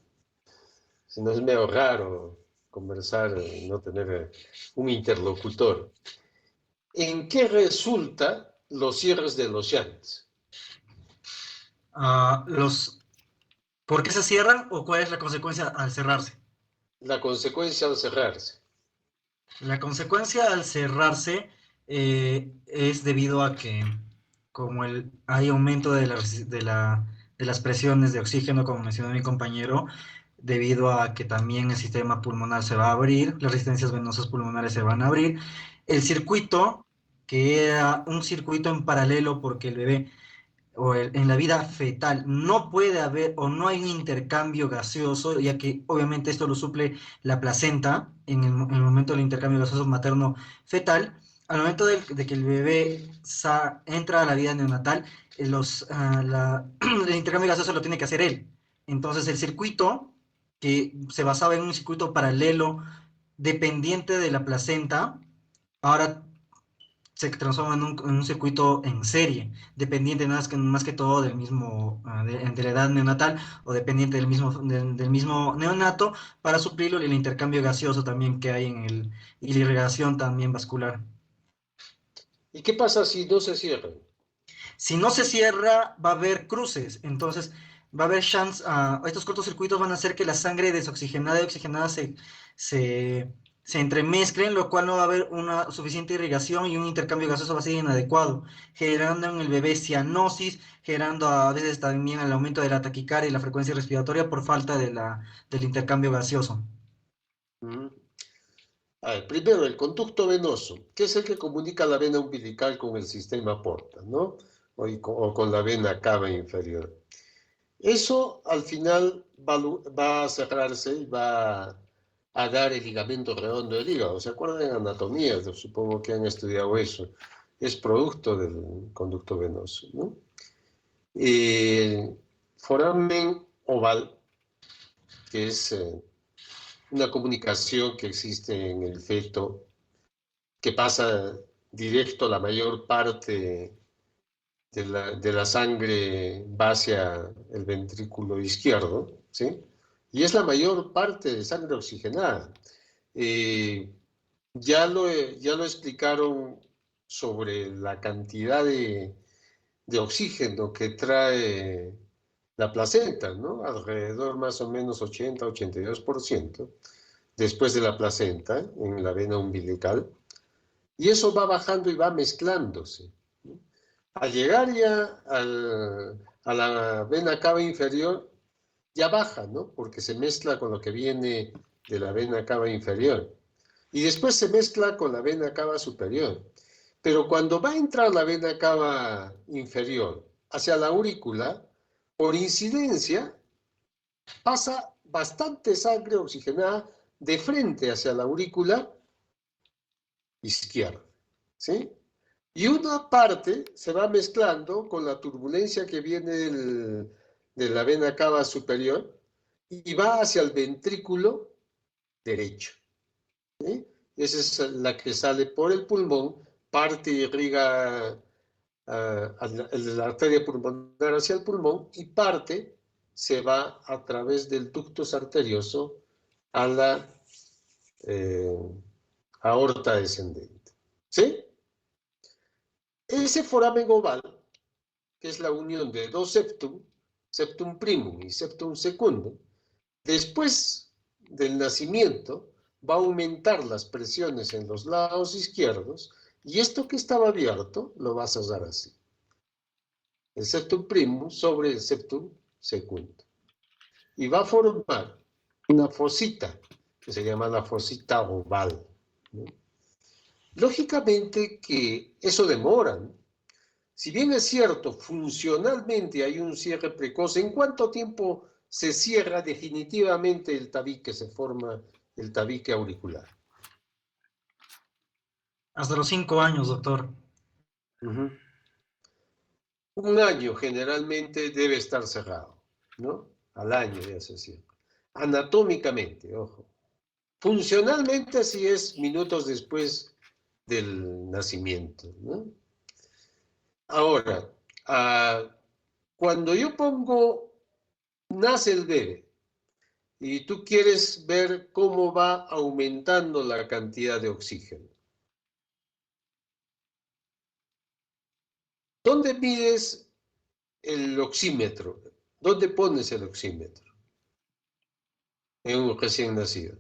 Si no es medio raro conversar y no tener un interlocutor. ¿En qué resulta los cierres de los shunts? ¿Por qué se cierran o cuál es la consecuencia al cerrarse? La consecuencia al cerrarse. La consecuencia al cerrarse es debido a que como hay aumento de las presiones de oxígeno, como mencionó mi compañero, debido a que también el sistema pulmonar se va a abrir, las resistencias venosas pulmonares se van a abrir, el circuito, que era un circuito en paralelo porque el bebé en la vida fetal no puede haber o no hay un intercambio gaseoso, ya que obviamente esto lo suple la placenta en el momento del intercambio gaseoso materno-fetal. Al momento de que el bebé entra a la vida neonatal, el intercambio gaseoso lo tiene que hacer él. Entonces el circuito, que se basaba en un circuito paralelo dependiente de la placenta, ahora se transforma en un circuito en serie, dependiente más que todo del mismo, de la edad neonatal, o dependiente del mismo neonato, para suplirlo el intercambio gaseoso también que hay y la irrigación también vascular. ¿Y qué pasa si no se cierran? Si no se cierra, va a haber cruces, entonces va a haber chance, estos cortocircuitos van a hacer que la sangre desoxigenada y oxigenada se, se entremezclen, lo cual no va a haber una suficiente irrigación y un intercambio gaseoso va a ser inadecuado, generando en el bebé cianosis, generando a veces también el aumento de la taquicardia y la frecuencia respiratoria por falta del intercambio gaseoso. Ujú. A ver, primero, el conducto venoso, que es el que comunica la vena umbilical con el sistema porta, ¿no? O con la vena cava inferior. Eso al final va a cerrarse y va a dar el ligamento redondo del hígado. ¿Se acuerdan de anatomía? Yo supongo que han estudiado eso. Es producto del conducto venoso, ¿no? Foramen oval, que es una comunicación que existe en el feto, que pasa directo la mayor parte de la sangre va hacia el ventrículo izquierdo, ¿sí? Y es la mayor parte de sangre oxigenada. Eh, ya lo explicaron sobre la cantidad de oxígeno que trae la placenta, ¿no? Alrededor más o menos 80-82% después de la placenta en la vena umbilical. Y eso va bajando y va mezclándose. Al llegar ya a la vena cava inferior, ya baja, ¿no? Porque se mezcla con lo que viene de la vena cava inferior. Y después se mezcla con la vena cava superior. Pero cuando va a entrar la vena cava inferior hacia la aurícula, por incidencia, pasa bastante sangre oxigenada de frente hacia la aurícula izquierda, ¿sí? Y una parte se va mezclando con la turbulencia que viene de la vena cava superior y va hacia el ventrículo derecho, ¿sí? Esa es la que sale por el pulmón, parte y irriga la arteria pulmonar hacia el pulmón y parte se va a través del ductus arterioso a la eh, aorta descendente. ¿Sí? Ese foramen oval, que es la unión de dos septum, septum primum y septum secundum, después del nacimiento va a aumentar las presiones en los lados izquierdos y esto que estaba abierto lo va a cerrar así. El septum primum sobre el septum secundum. Y va a formar una fosita, que se llama la fosita oval, ¿no? Lógicamente que eso demora, ¿no? Si bien es cierto, funcionalmente hay un cierre precoz, ¿en cuánto tiempo se cierra definitivamente el tabique, se forma el tabique auricular? Hasta los 5 años, doctor. Uh-huh. Un año generalmente debe estar cerrado, ¿no? Al año ya se cierra. Anatómicamente, ojo. Funcionalmente sí es minutos después del nacimiento, ¿no? Ahora, cuando yo pongo, nace el bebé, y tú quieres ver cómo va aumentando la cantidad de oxígeno. ¿Dónde mides el oxímetro? ¿Dónde pones el oxímetro en un recién nacido?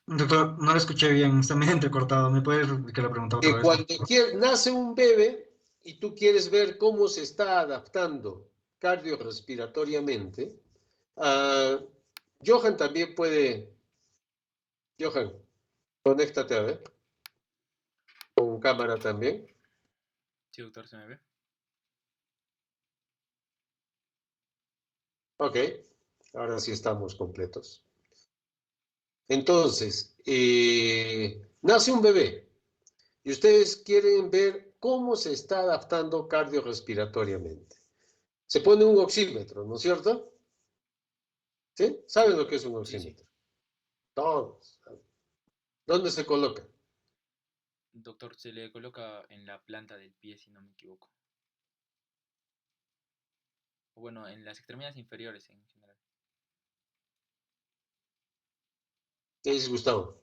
Doctor, no lo escuché bien, está medio entrecortado. ¿Me puedes repetir la pregunta otra Que vez, por cuando favor? nace un bebé y tú quieres ver cómo se está adaptando cardiorrespiratoriamente, Johan también puede. Johan, conéctate a ver, con cámara también. Sí, doctor, ¿se me ve? Ok, ahora sí estamos completos. Entonces, nace un bebé y ustedes quieren ver cómo se está adaptando cardiorrespiratoriamente. Se pone un oxímetro, ¿no es cierto? ¿Sí? ¿Saben lo que es un Sí, sí. oxímetro? Todos. ¿Dónde se coloca? Doctor, se le coloca en la planta del pie, si no me equivoco. O bueno, en las extremidades inferiores en general. ¿Qué dice Gustavo?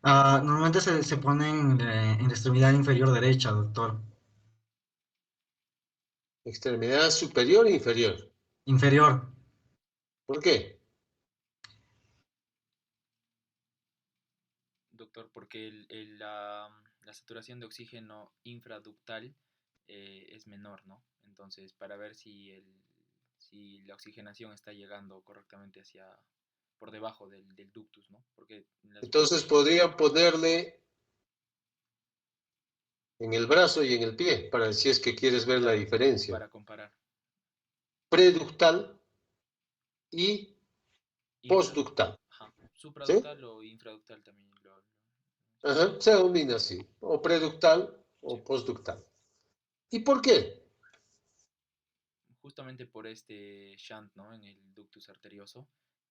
Normalmente se pone en la extremidad inferior derecha, doctor. ¿Extremidad superior o inferior? Inferior. ¿Por qué? Doctor, porque la saturación de oxígeno infraductal es menor, ¿no? Entonces, para ver si la oxigenación está llegando correctamente por debajo del ductus, ¿no? Porque Entonces podrían ponerle en el brazo y en el pie, para si es que quieres ver la claro, diferencia. para comparar. Preductal y Infra, postductal. ajá, ¿Sí? supraductal o infraductal también Ajá, se denomina así, o preductal sí. o postductal. ¿Y por qué? Justamente por este shunt, ¿no? En el ductus arterioso,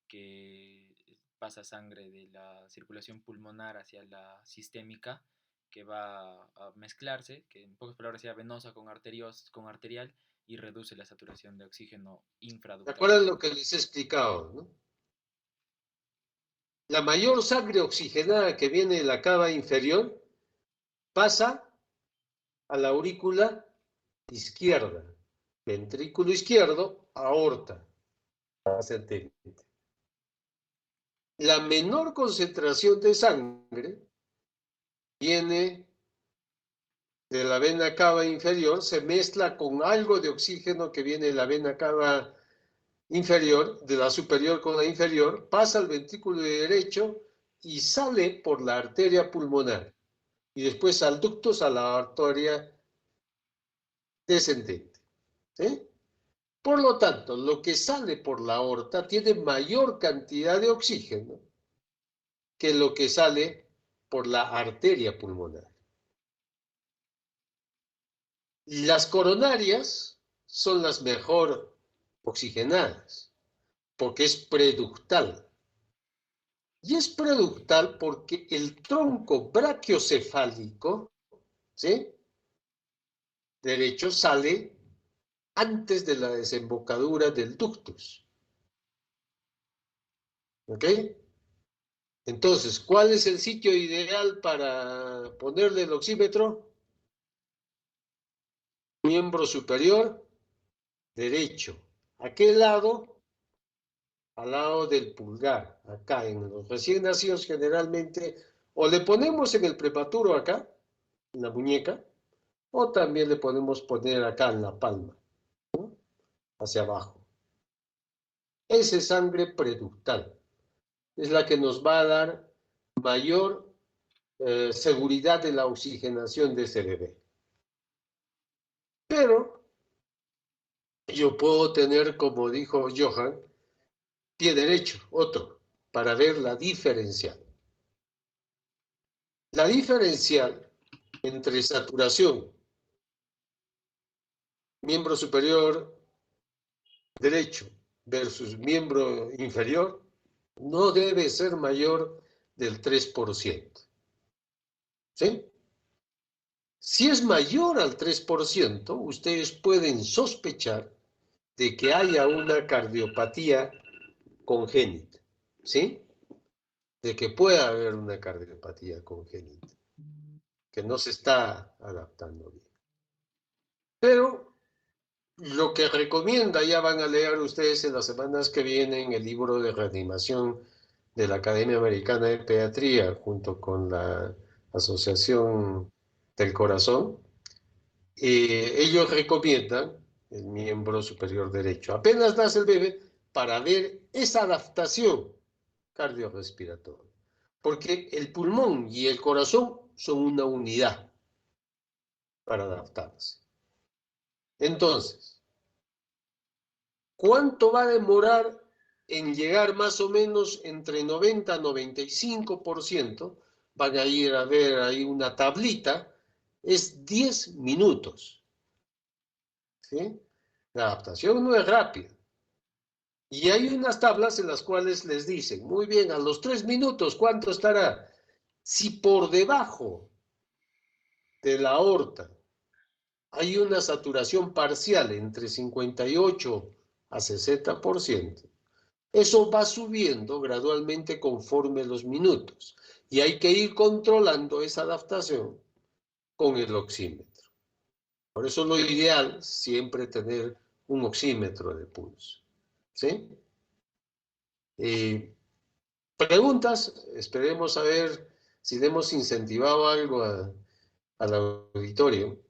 que pasa sangre de la circulación pulmonar hacia la sistémica, que va a mezclarse, que en pocas palabras sea venosa con arterial, y reduce la saturación de oxígeno ¿Se infraductal. acuerdan lo que les he explicado, no? La mayor sangre oxigenada que viene de la cava inferior pasa a la aurícula izquierda, ventrículo izquierdo, aorta ascendente. La menor concentración de sangre viene de la vena cava inferior, se mezcla con algo de oxígeno que viene de la vena cava inferior, de la superior con la inferior, pasa al ventrículo derecho y sale por la arteria pulmonar y después al ductus a la arteria descendente. ¿Sí? Por lo tanto, lo que sale por la aorta tiene mayor cantidad de oxígeno que lo que sale por la arteria pulmonar. Las coronarias son las mejor oxigenadas porque es preductal. Y es preductal porque el tronco brachiocefálico, ¿sí? Derecho sale antes de la desembocadura del ductus. ¿Ok? Entonces, ¿cuál es el sitio ideal para ponerle el oxímetro? Miembro superior derecho. ¿A qué lado? Al lado del pulgar, acá en los recién nacidos generalmente, o le ponemos en el prematuro acá, en la muñeca, o también le podemos poner acá en la palma, ¿no? Hacia abajo. Esa es sangre preductal. Es la que nos va a dar mayor seguridad de la oxigenación de ese bebé. Pero yo puedo tener, como dijo Johan, pie derecho, otro, para ver la diferencial. La diferencial entre saturación, miembro superior derecho versus miembro inferior, no debe ser mayor del 3%. ¿Sí? Si es mayor al 3%, ustedes pueden sospechar de que haya una cardiopatía congénita. ¿Sí? De que pueda haber una cardiopatía congénita, que no se está adaptando bien. Pero lo que recomienda, ya van a leer ustedes en las semanas que vienen el libro de reanimación de la Academia Americana de Pediatría, junto con la Asociación del Corazón. Ellos recomiendan el miembro superior derecho. Apenas nace el bebé para ver esa adaptación cardiorrespiratoria. Porque el pulmón y el corazón son una unidad para adaptarse. Entonces, ¿cuánto va a demorar en llegar más o menos entre 90 a 95%? Van a ir a ver ahí una tablita, es 10 minutos. ¿Sí? La adaptación no es rápida. Y hay unas tablas en las cuales les dicen, muy bien, a los 3 minutos, ¿cuánto estará? Si por debajo de la aorta hay una saturación parcial entre 58 a 60%, eso va subiendo gradualmente conforme los minutos y hay que ir controlando esa adaptación con el oxímetro. Por eso lo ideal siempre tener un oxímetro de pulso. ¿Sí? Preguntas, esperemos a ver si le hemos incentivado algo al auditorio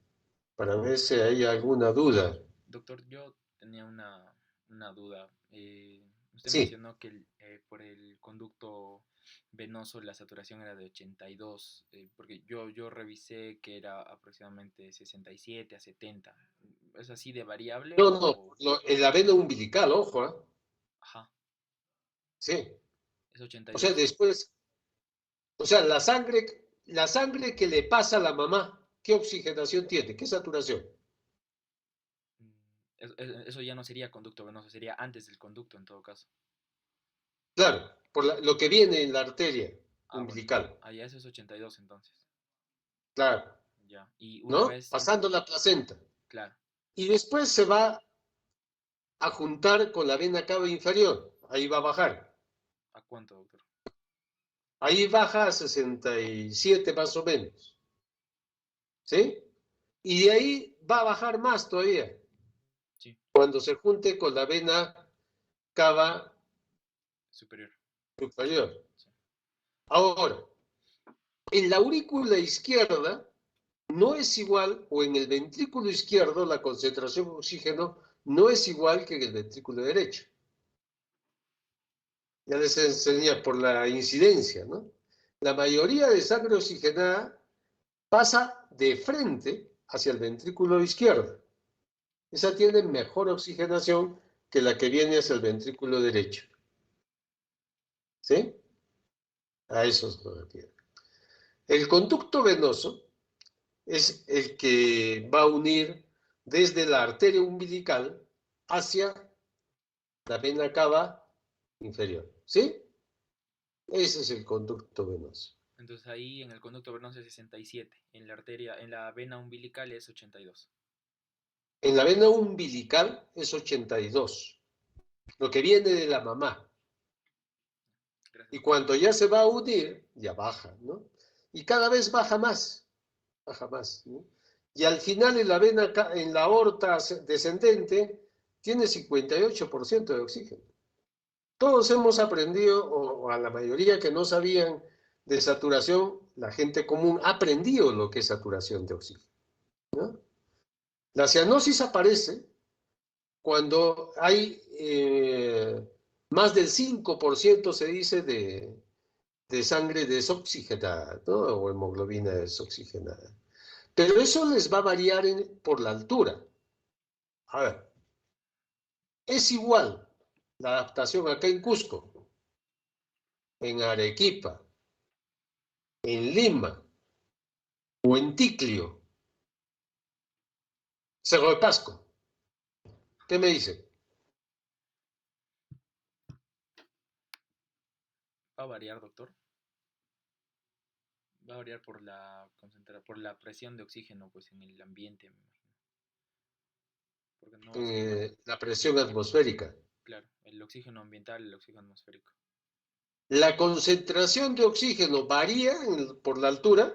para ver si hay alguna duda. Doctor, yo tenía una duda. Usted Sí, mencionó que por el conducto venoso la saturación era de 82, porque yo revisé que era aproximadamente 67 a 70. ¿Es así de variable no, no, o...? en la vena umbilical, ojo, ¿eh? Ajá, Sí, es o sea, 82. después, o sea, la sangre que le pasa a la mamá, ¿qué oxigenación tiene? ¿Qué saturación? Eso ya no sería conducto venoso, sería antes del conducto en todo caso. Claro, por lo que viene en la arteria Ah, bueno, umbilical, allá eso es 82 entonces. claro, Ya, y una ¿no? vez, Pasando la placenta. claro, Y después se va a juntar con la vena cava inferior, ahí va a bajar. ¿a cuánto, doctor? Ahí baja a 67 más o menos, ¿sí? Y de ahí va a bajar más todavía, Sí, cuando se junte con la vena cava superior. superior. Sí. Ahora, en la aurícula izquierda no es igual, o en el ventrículo izquierdo la concentración de oxígeno no es igual que en el ventrículo derecho. Ya les enseñé por la incidencia, ¿no? La mayoría de sangre oxigenada pasa de frente hacia el ventrículo izquierdo. Esa tiene mejor oxigenación que la que viene hacia el ventrículo derecho. ¿Sí? A eso se refiere. El conducto venoso es el que va a unir desde la arteria umbilical hacia la vena cava inferior. ¿Sí? Ese es el conducto venoso. Entonces ahí en el conducto venoso es 67, en la arteria, en la vena umbilical es 82. En la vena umbilical es 82, lo que viene de la mamá. Gracias, Y doctor. cuando ya se va a unir, ya baja, ¿no? Y cada vez baja más, ¿no? Y al final en la vena, en la aorta descendente, tiene 58% de oxígeno. Todos hemos aprendido, o a la mayoría que no sabían de saturación, la gente común ha aprendido lo que es saturación de oxígeno, ¿no? La cianosis aparece cuando hay más del 5% se dice de sangre desoxigenada, ¿no? O hemoglobina desoxigenada. Pero eso les va a variar por la altura. A ver, es igual la adaptación acá en Cusco, en Arequipa, en Lima o en Ticlio, Cerro de Pasco. ¿Qué me dice? ¿Va a variar, doctor? Va a variar por la presión de oxígeno pues en el ambiente, me imagino. Porque no va a ser igual. La presión atmosférica. Claro, el oxígeno ambiental, el oxígeno atmosférico. La concentración de oxígeno varía por la altura.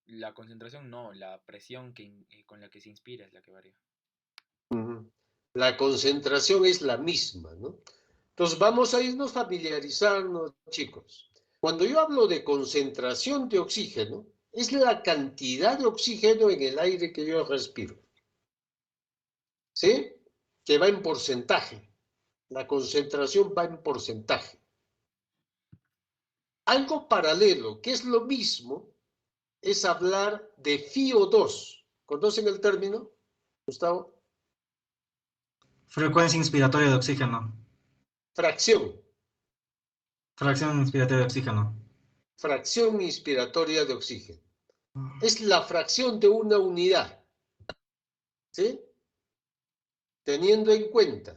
La concentración no, la presión con la que se inspira es la que varía. La concentración es la misma, ¿no? Entonces vamos a irnos familiarizando, chicos. Cuando yo hablo de concentración de oxígeno, es la cantidad de oxígeno en el aire que yo respiro. ¿Sí? Que va en porcentaje. La concentración va en porcentaje. Algo paralelo, que es lo mismo, es hablar de FiO2. ¿Conocen el término, Gustavo? Frecuencia inspiratoria de oxígeno. Fracción. Fracción inspiratoria de oxígeno. Fracción inspiratoria de oxígeno. Es la fracción de una unidad. ¿Sí? Teniendo en cuenta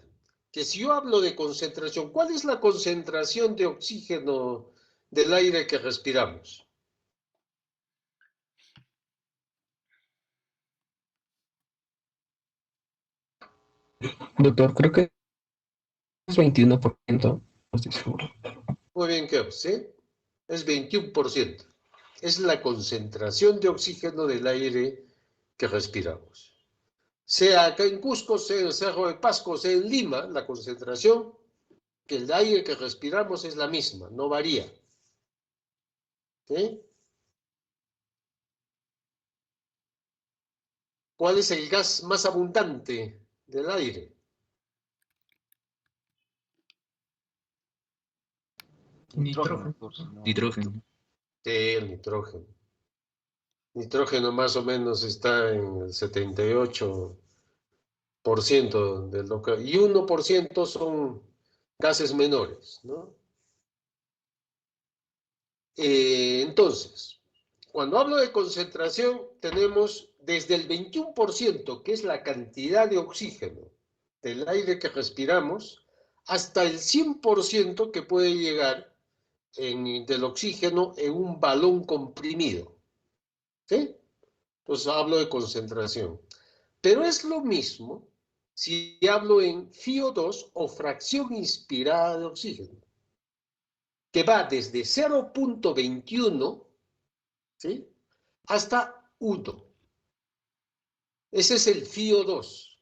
que si yo hablo de concentración, ¿cuál es la concentración de oxígeno del aire que respiramos? Doctor, creo que es 21%, no estoy seguro. Muy bien, ¿qué? ¿Sí? Es 21%. Es la concentración de oxígeno del aire que respiramos. Sea acá en Cusco, sea en el Cerro de Pasco, sea en Lima, la concentración que el aire que respiramos es la misma, no varía. ¿Sí? ¿Cuál es el gas más abundante del aire? Nitrógeno, doctor, si no- Nitrógeno. Sí, el nitrógeno. Nitrógeno más o menos está en el 78% del local y 1% son gases menores, ¿no? Entonces, cuando hablo de concentración, tenemos desde el 21%, que es la cantidad de oxígeno del aire que respiramos, hasta el 100% que puede llegar del oxígeno en un balón comprimido. ¿Sí? Entonces hablo de concentración. Pero es lo mismo si hablo en FiO2 o fracción inspirada de oxígeno, que va desde 0,21, ¿sí?, hasta 1. Ese es el FiO2.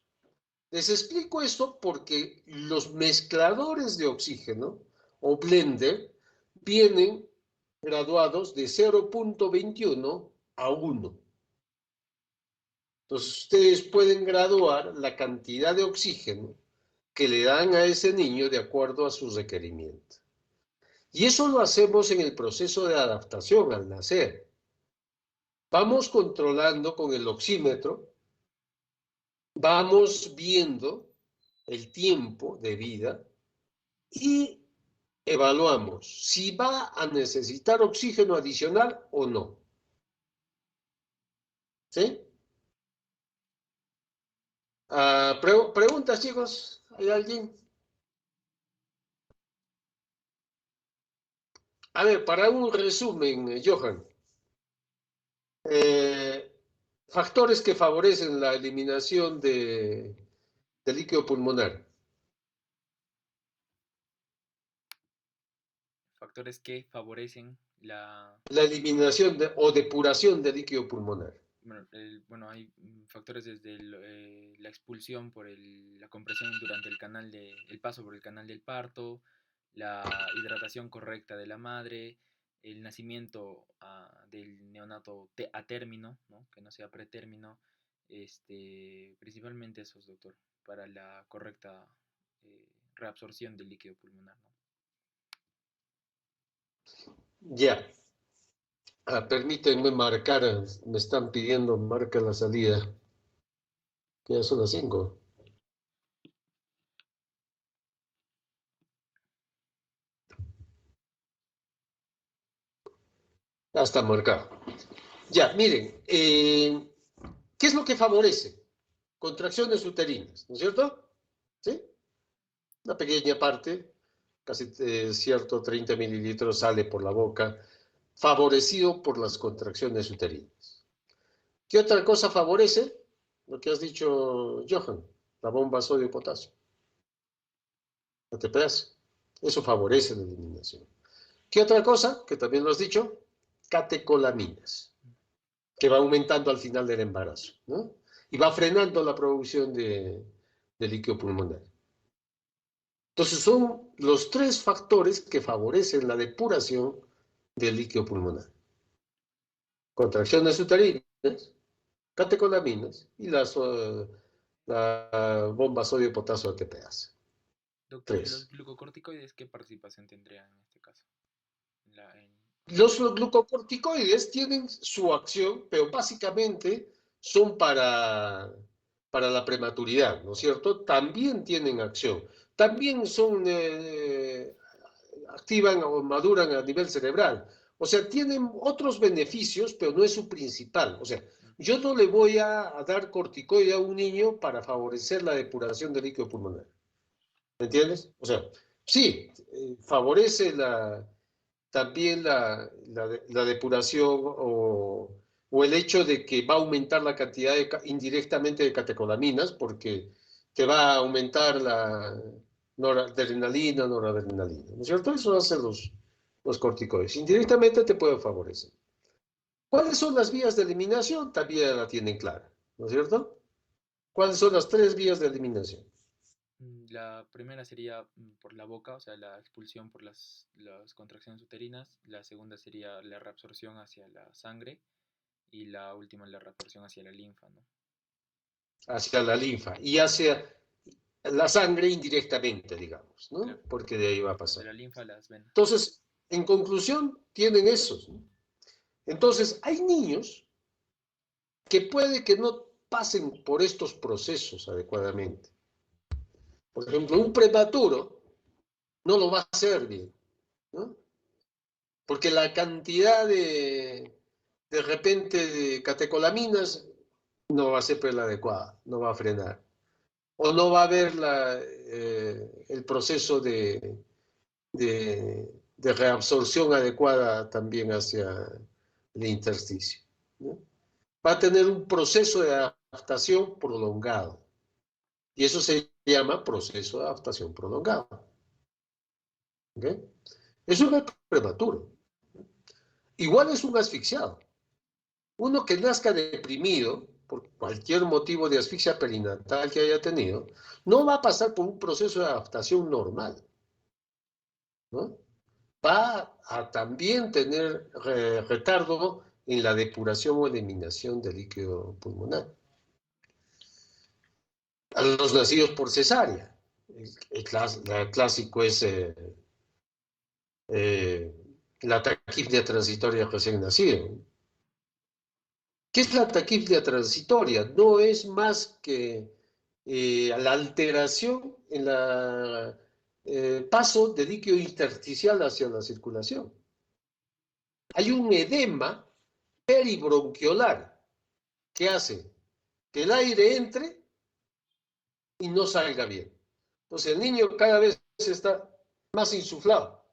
Les explico esto porque los mezcladores de oxígeno o blender vienen graduados de 0,21 a 1. Entonces ustedes pueden graduar la cantidad de oxígeno que le dan a ese niño de acuerdo a sus requerimientos. Y eso lo hacemos en el proceso de adaptación al nacer. Vamos controlando con el oxímetro, vamos viendo el tiempo de vida y evaluamos si va a necesitar oxígeno adicional o no. ¿Sí? ¿Preguntas, chicos? ¿Hay alguien? A ver, para un resumen, Johan, factores que favorecen la eliminación de líquido pulmonar. Factores que favorecen la... La eliminación o depuración de líquido pulmonar. Bueno, hay factores desde la expulsión por la compresión durante el paso por el canal del parto, la hidratación correcta de la madre, el nacimiento del neonato a término, ¿no? Que no sea pretérmino, principalmente esos, doctor, para la correcta reabsorción del líquido pulmonar, ¿no? Ya. Permítanme marcar, me están pidiendo marca la salida, que ya son las 5. Ya está marcado. Ya, miren, ¿qué es lo que favorece? Contracciones uterinas, ¿no es cierto? ¿Sí? Una pequeña parte, casi cierto, 30 mililitros sale por la boca, favorecido por las contracciones uterinas. ¿Qué otra cosa favorece? Lo que has dicho, Johan, la bomba sodio-potasio. ATPase. Eso favorece la eliminación. ¿Qué otra cosa? Que también lo has dicho, catecolaminas, que va aumentando al final del embarazo, ¿no? Y va frenando la producción de líquido pulmonar. Entonces son los 3 factores que favorecen la depuración del líquido pulmonar. Contracciones uterinas, catecolaminas y la bomba sodio-potasio ATPase. Doctor, ¿y los 3. glucocorticoides qué participación tendrían en este caso? Los glucocorticoides tienen su acción, pero básicamente son para la prematuridad, ¿no es cierto? También tienen acción. También activan o maduran a nivel cerebral. O sea, tienen otros beneficios, pero no es su principal. O sea, yo no le voy a dar corticoide a un niño para favorecer la depuración del líquido pulmonar. ¿Me entiendes? O sea, sí, favorece también la depuración o el hecho de que va a aumentar la cantidad indirectamente de catecolaminas porque te va a aumentar la noradrenalina, ¿no es cierto? Eso hacen los corticoides. Indirectamente te pueden favorecer. ¿Cuáles son las vías de eliminación? También la tienen clara, ¿no es cierto? ¿Cuáles son las 3 vías de eliminación? La primera sería por la boca, o sea, la expulsión por las contracciones uterinas. La segunda sería la reabsorción hacia la sangre. Y la última, la reabsorción hacia la linfa, ¿no? Hacia la linfa y hacia la sangre indirectamente, digamos, ¿no? Claro. Porque de ahí va a Desde pasar. la linfa a las venas. Entonces, en conclusión, tienen esos, ¿no? Entonces, hay niños que puede que no pasen por estos procesos adecuadamente. Por ejemplo, un prematuro no lo va a hacer bien, ¿no? Porque la cantidad de repente de catecolaminas no va a ser la adecuada, no va a frenar. O no va a haber el proceso de reabsorción adecuada también hacia el intersticio, ¿no? Va a tener un proceso de adaptación prolongado. Y eso se llama proceso de adaptación prolongado. ¿Okay? Eso no es prematuro. Igual es un asfixiado. Uno que nazca deprimido por cualquier motivo de asfixia perinatal que haya tenido, no va a pasar por un proceso de adaptación normal, ¿no? Va a también tener retardo en la depuración o eliminación del líquido pulmonar. A los nacidos por cesárea, el clásico es eh, la taquipnea transitoria recién nacido. ¿Qué es la taquipnea transitoria? No es más que la alteración en el paso de líquido intersticial hacia la circulación. Hay un edema peribronquiolar que hace que el aire entre y no salga bien. Entonces el niño cada vez está más insuflado.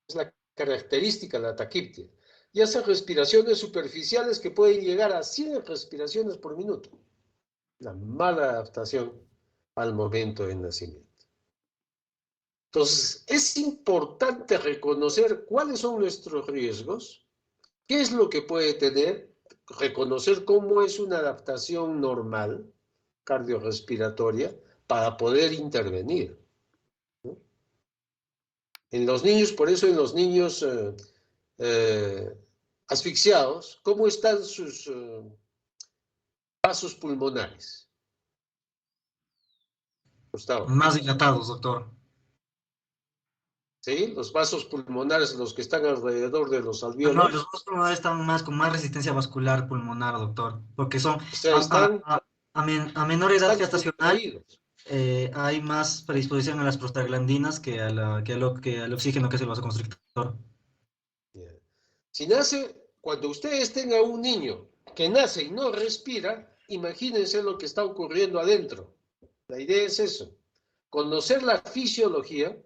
Es la característica de la taquipnea. Y hace respiraciones superficiales que pueden llegar a 100 respiraciones por minuto. La mala adaptación al momento del nacimiento. Entonces, es importante reconocer cuáles son nuestros riesgos, qué es lo que puede tener, reconocer cómo es una adaptación normal cardiorrespiratoria para poder intervenir, ¿no? En los niños, por eso en los niños asfixiados, ¿cómo están sus vasos pulmonares? Gustavo. Más dilatados, doctor. ¿Sí? Los vasos pulmonares, los que están alrededor de los No, los alvéolos, dos pulmonares están más con más resistencia vascular pulmonar, doctor, porque son o sea, están, a menor edad están gestacional, contraídos. hay más predisposición a las prostaglandinas que al oxígeno, que es el vasoconstrictor. Yeah. Si nace, cuando ustedes tengan un niño que nace y no respira, imagínense lo que está ocurriendo adentro. La idea es eso, conocer la fisiología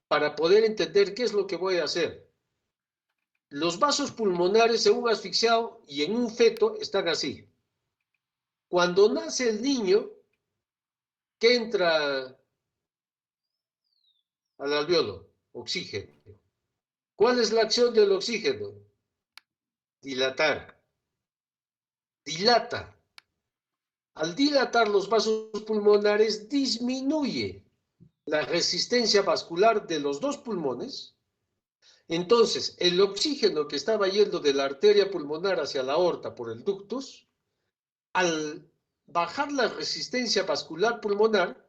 para poder entender qué es lo que voy a hacer. Los vasos pulmonares en un asfixiado y en un feto están así. Cuando nace el niño, ¿qué entra al alveolo? Oxígeno. ¿Cuál es la acción del oxígeno? Dilatar. Dilata. Al dilatar los vasos pulmonares disminuye la resistencia vascular de los dos pulmones. Entonces, el oxígeno que estaba yendo de la arteria pulmonar hacia la aorta por el ductus, al bajar la resistencia vascular pulmonar,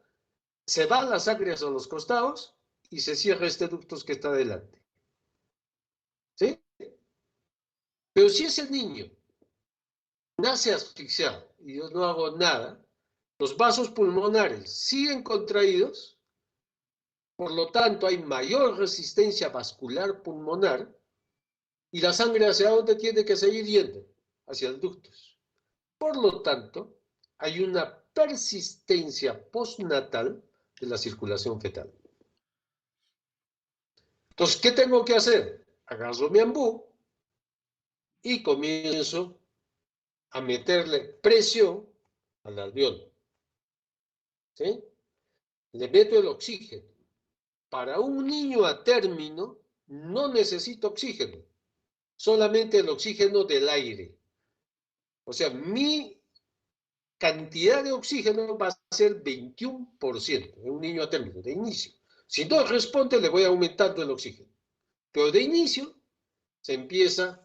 se va la sangre hacia los costados y se cierra este ductus que está delante. ¿Sí? Pero si ese niño nace asfixiado y yo no hago nada, los vasos pulmonares siguen contraídos, por lo tanto hay mayor resistencia vascular pulmonar y la sangre hacia dónde tiene que seguir yendo, hacia el ductus. Por lo tanto, hay una persistencia postnatal de la circulación fetal. Entonces, ¿qué tengo que hacer? Agarro mi ambú y comienzo a meterle presión al alveolo. ¿Sí? Le meto el oxígeno. Para un niño a término no necesita oxígeno, solamente el oxígeno del aire. O sea, mi cantidad de oxígeno va a ser 21% en un niño a término, de inicio. Si no responde, le voy aumentando el oxígeno. Pero de inicio se empieza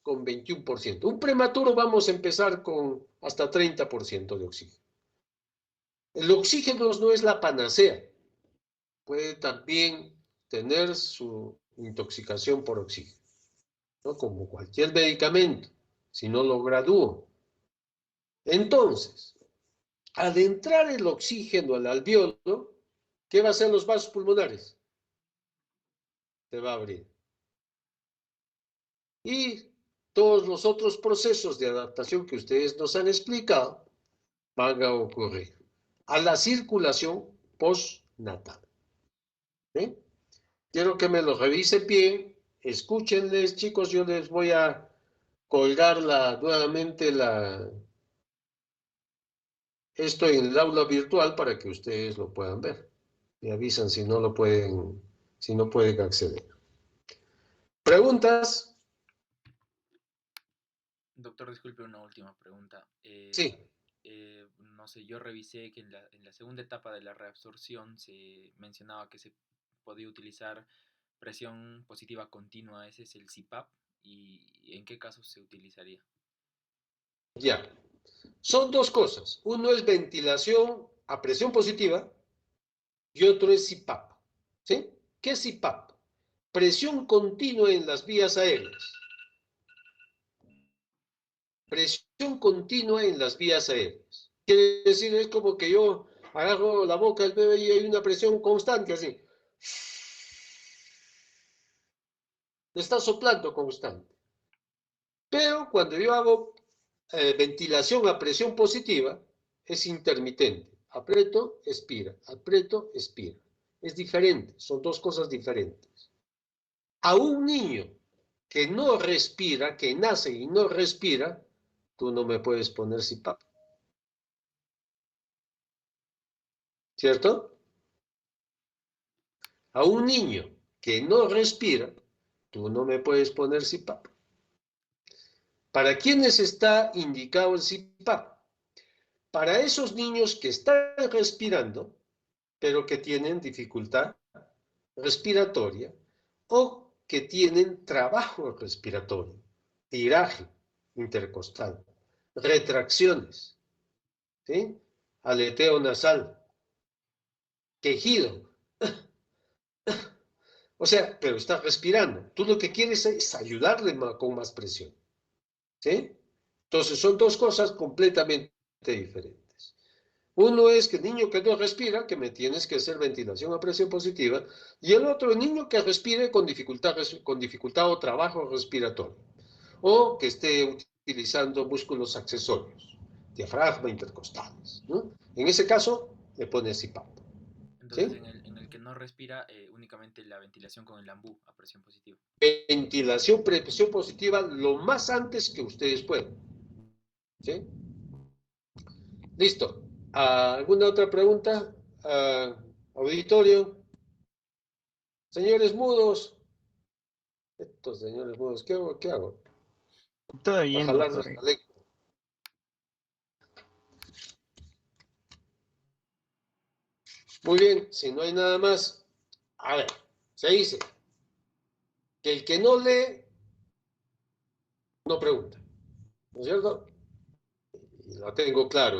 con 21%. Un prematuro vamos a empezar con hasta 30% de oxígeno. El oxígeno no es la panacea. Puede también tener su intoxicación por oxígeno, ¿no? Como cualquier medicamento, si no lo gradúo. Entonces, al entrar el oxígeno al alveolo, ¿qué va a hacer los vasos pulmonares? Se va a abrir. Y todos los otros procesos de adaptación que ustedes nos han explicado van a ocurrir a la circulación postnatal. ¿Sí? Quiero que me lo revisen bien, escúchenles, chicos, yo les voy a colgar nuevamente esto en el aula virtual para que ustedes lo puedan ver. Me avisan si no pueden acceder. ¿Preguntas? Doctor, disculpe una última pregunta. Sí. No sé, yo revisé que en la segunda etapa de la reabsorción se mencionaba que se podía utilizar presión positiva continua. Ese es el CPAP. ¿Y en qué casos se utilizaría? Ya. Son dos cosas. Uno es ventilación a presión positiva y otro es CPAP. ¿Sí? ¿Qué es CPAP? Presión continua en las vías aéreas. Presión continua en las vías aéreas. Quiere decir, es como que yo agarro la boca del bebé y hay una presión constante, así. Está soplando constante. Pero cuando yo hago ventilación a presión positiva, es intermitente. Aprieto, expira, aprieto, expira. Es diferente, son dos cosas diferentes. A un niño que no respira, que nace y no respira, tú no me puedes poner CPAP. ¿Cierto? A un niño que no respira, tú no me puedes poner CPAP. ¿Para quiénes está indicado el CPAP? Para esos niños que están respirando, pero que tienen dificultad respiratoria o que tienen trabajo respiratorio, tiraje intercostal, retracciones, ¿sí? Aleteo nasal, quejido. O sea, pero está respirando. Tú lo que quieres es ayudarle con más presión, ¿sí? Entonces son dos cosas completamente diferentes. Uno es que el niño que no respira, que me tienes que hacer ventilación a presión positiva, y el otro, el niño que respire con dificultad o trabajo respiratorio, o que esté utilizando músculos accesorios, diafragma, intercostales, ¿no? En ese caso, le pones CPAP. Entonces, ¿Sí? en el que no respira, únicamente la ventilación con el ambú a presión positiva. Ventilación, presión positiva lo más antes que ustedes puedan. ¿Sí? Listo. ¿Alguna otra pregunta? Auditorio. Señores mudos. Estos señores mudos, ¿qué hago? ¿Qué hago? Todo A bien, jalar doctor. la lengua. Muy bien, si no hay nada más. A ver, se dice que el que no lee, no pregunta. ¿No es cierto? Y lo tengo claro.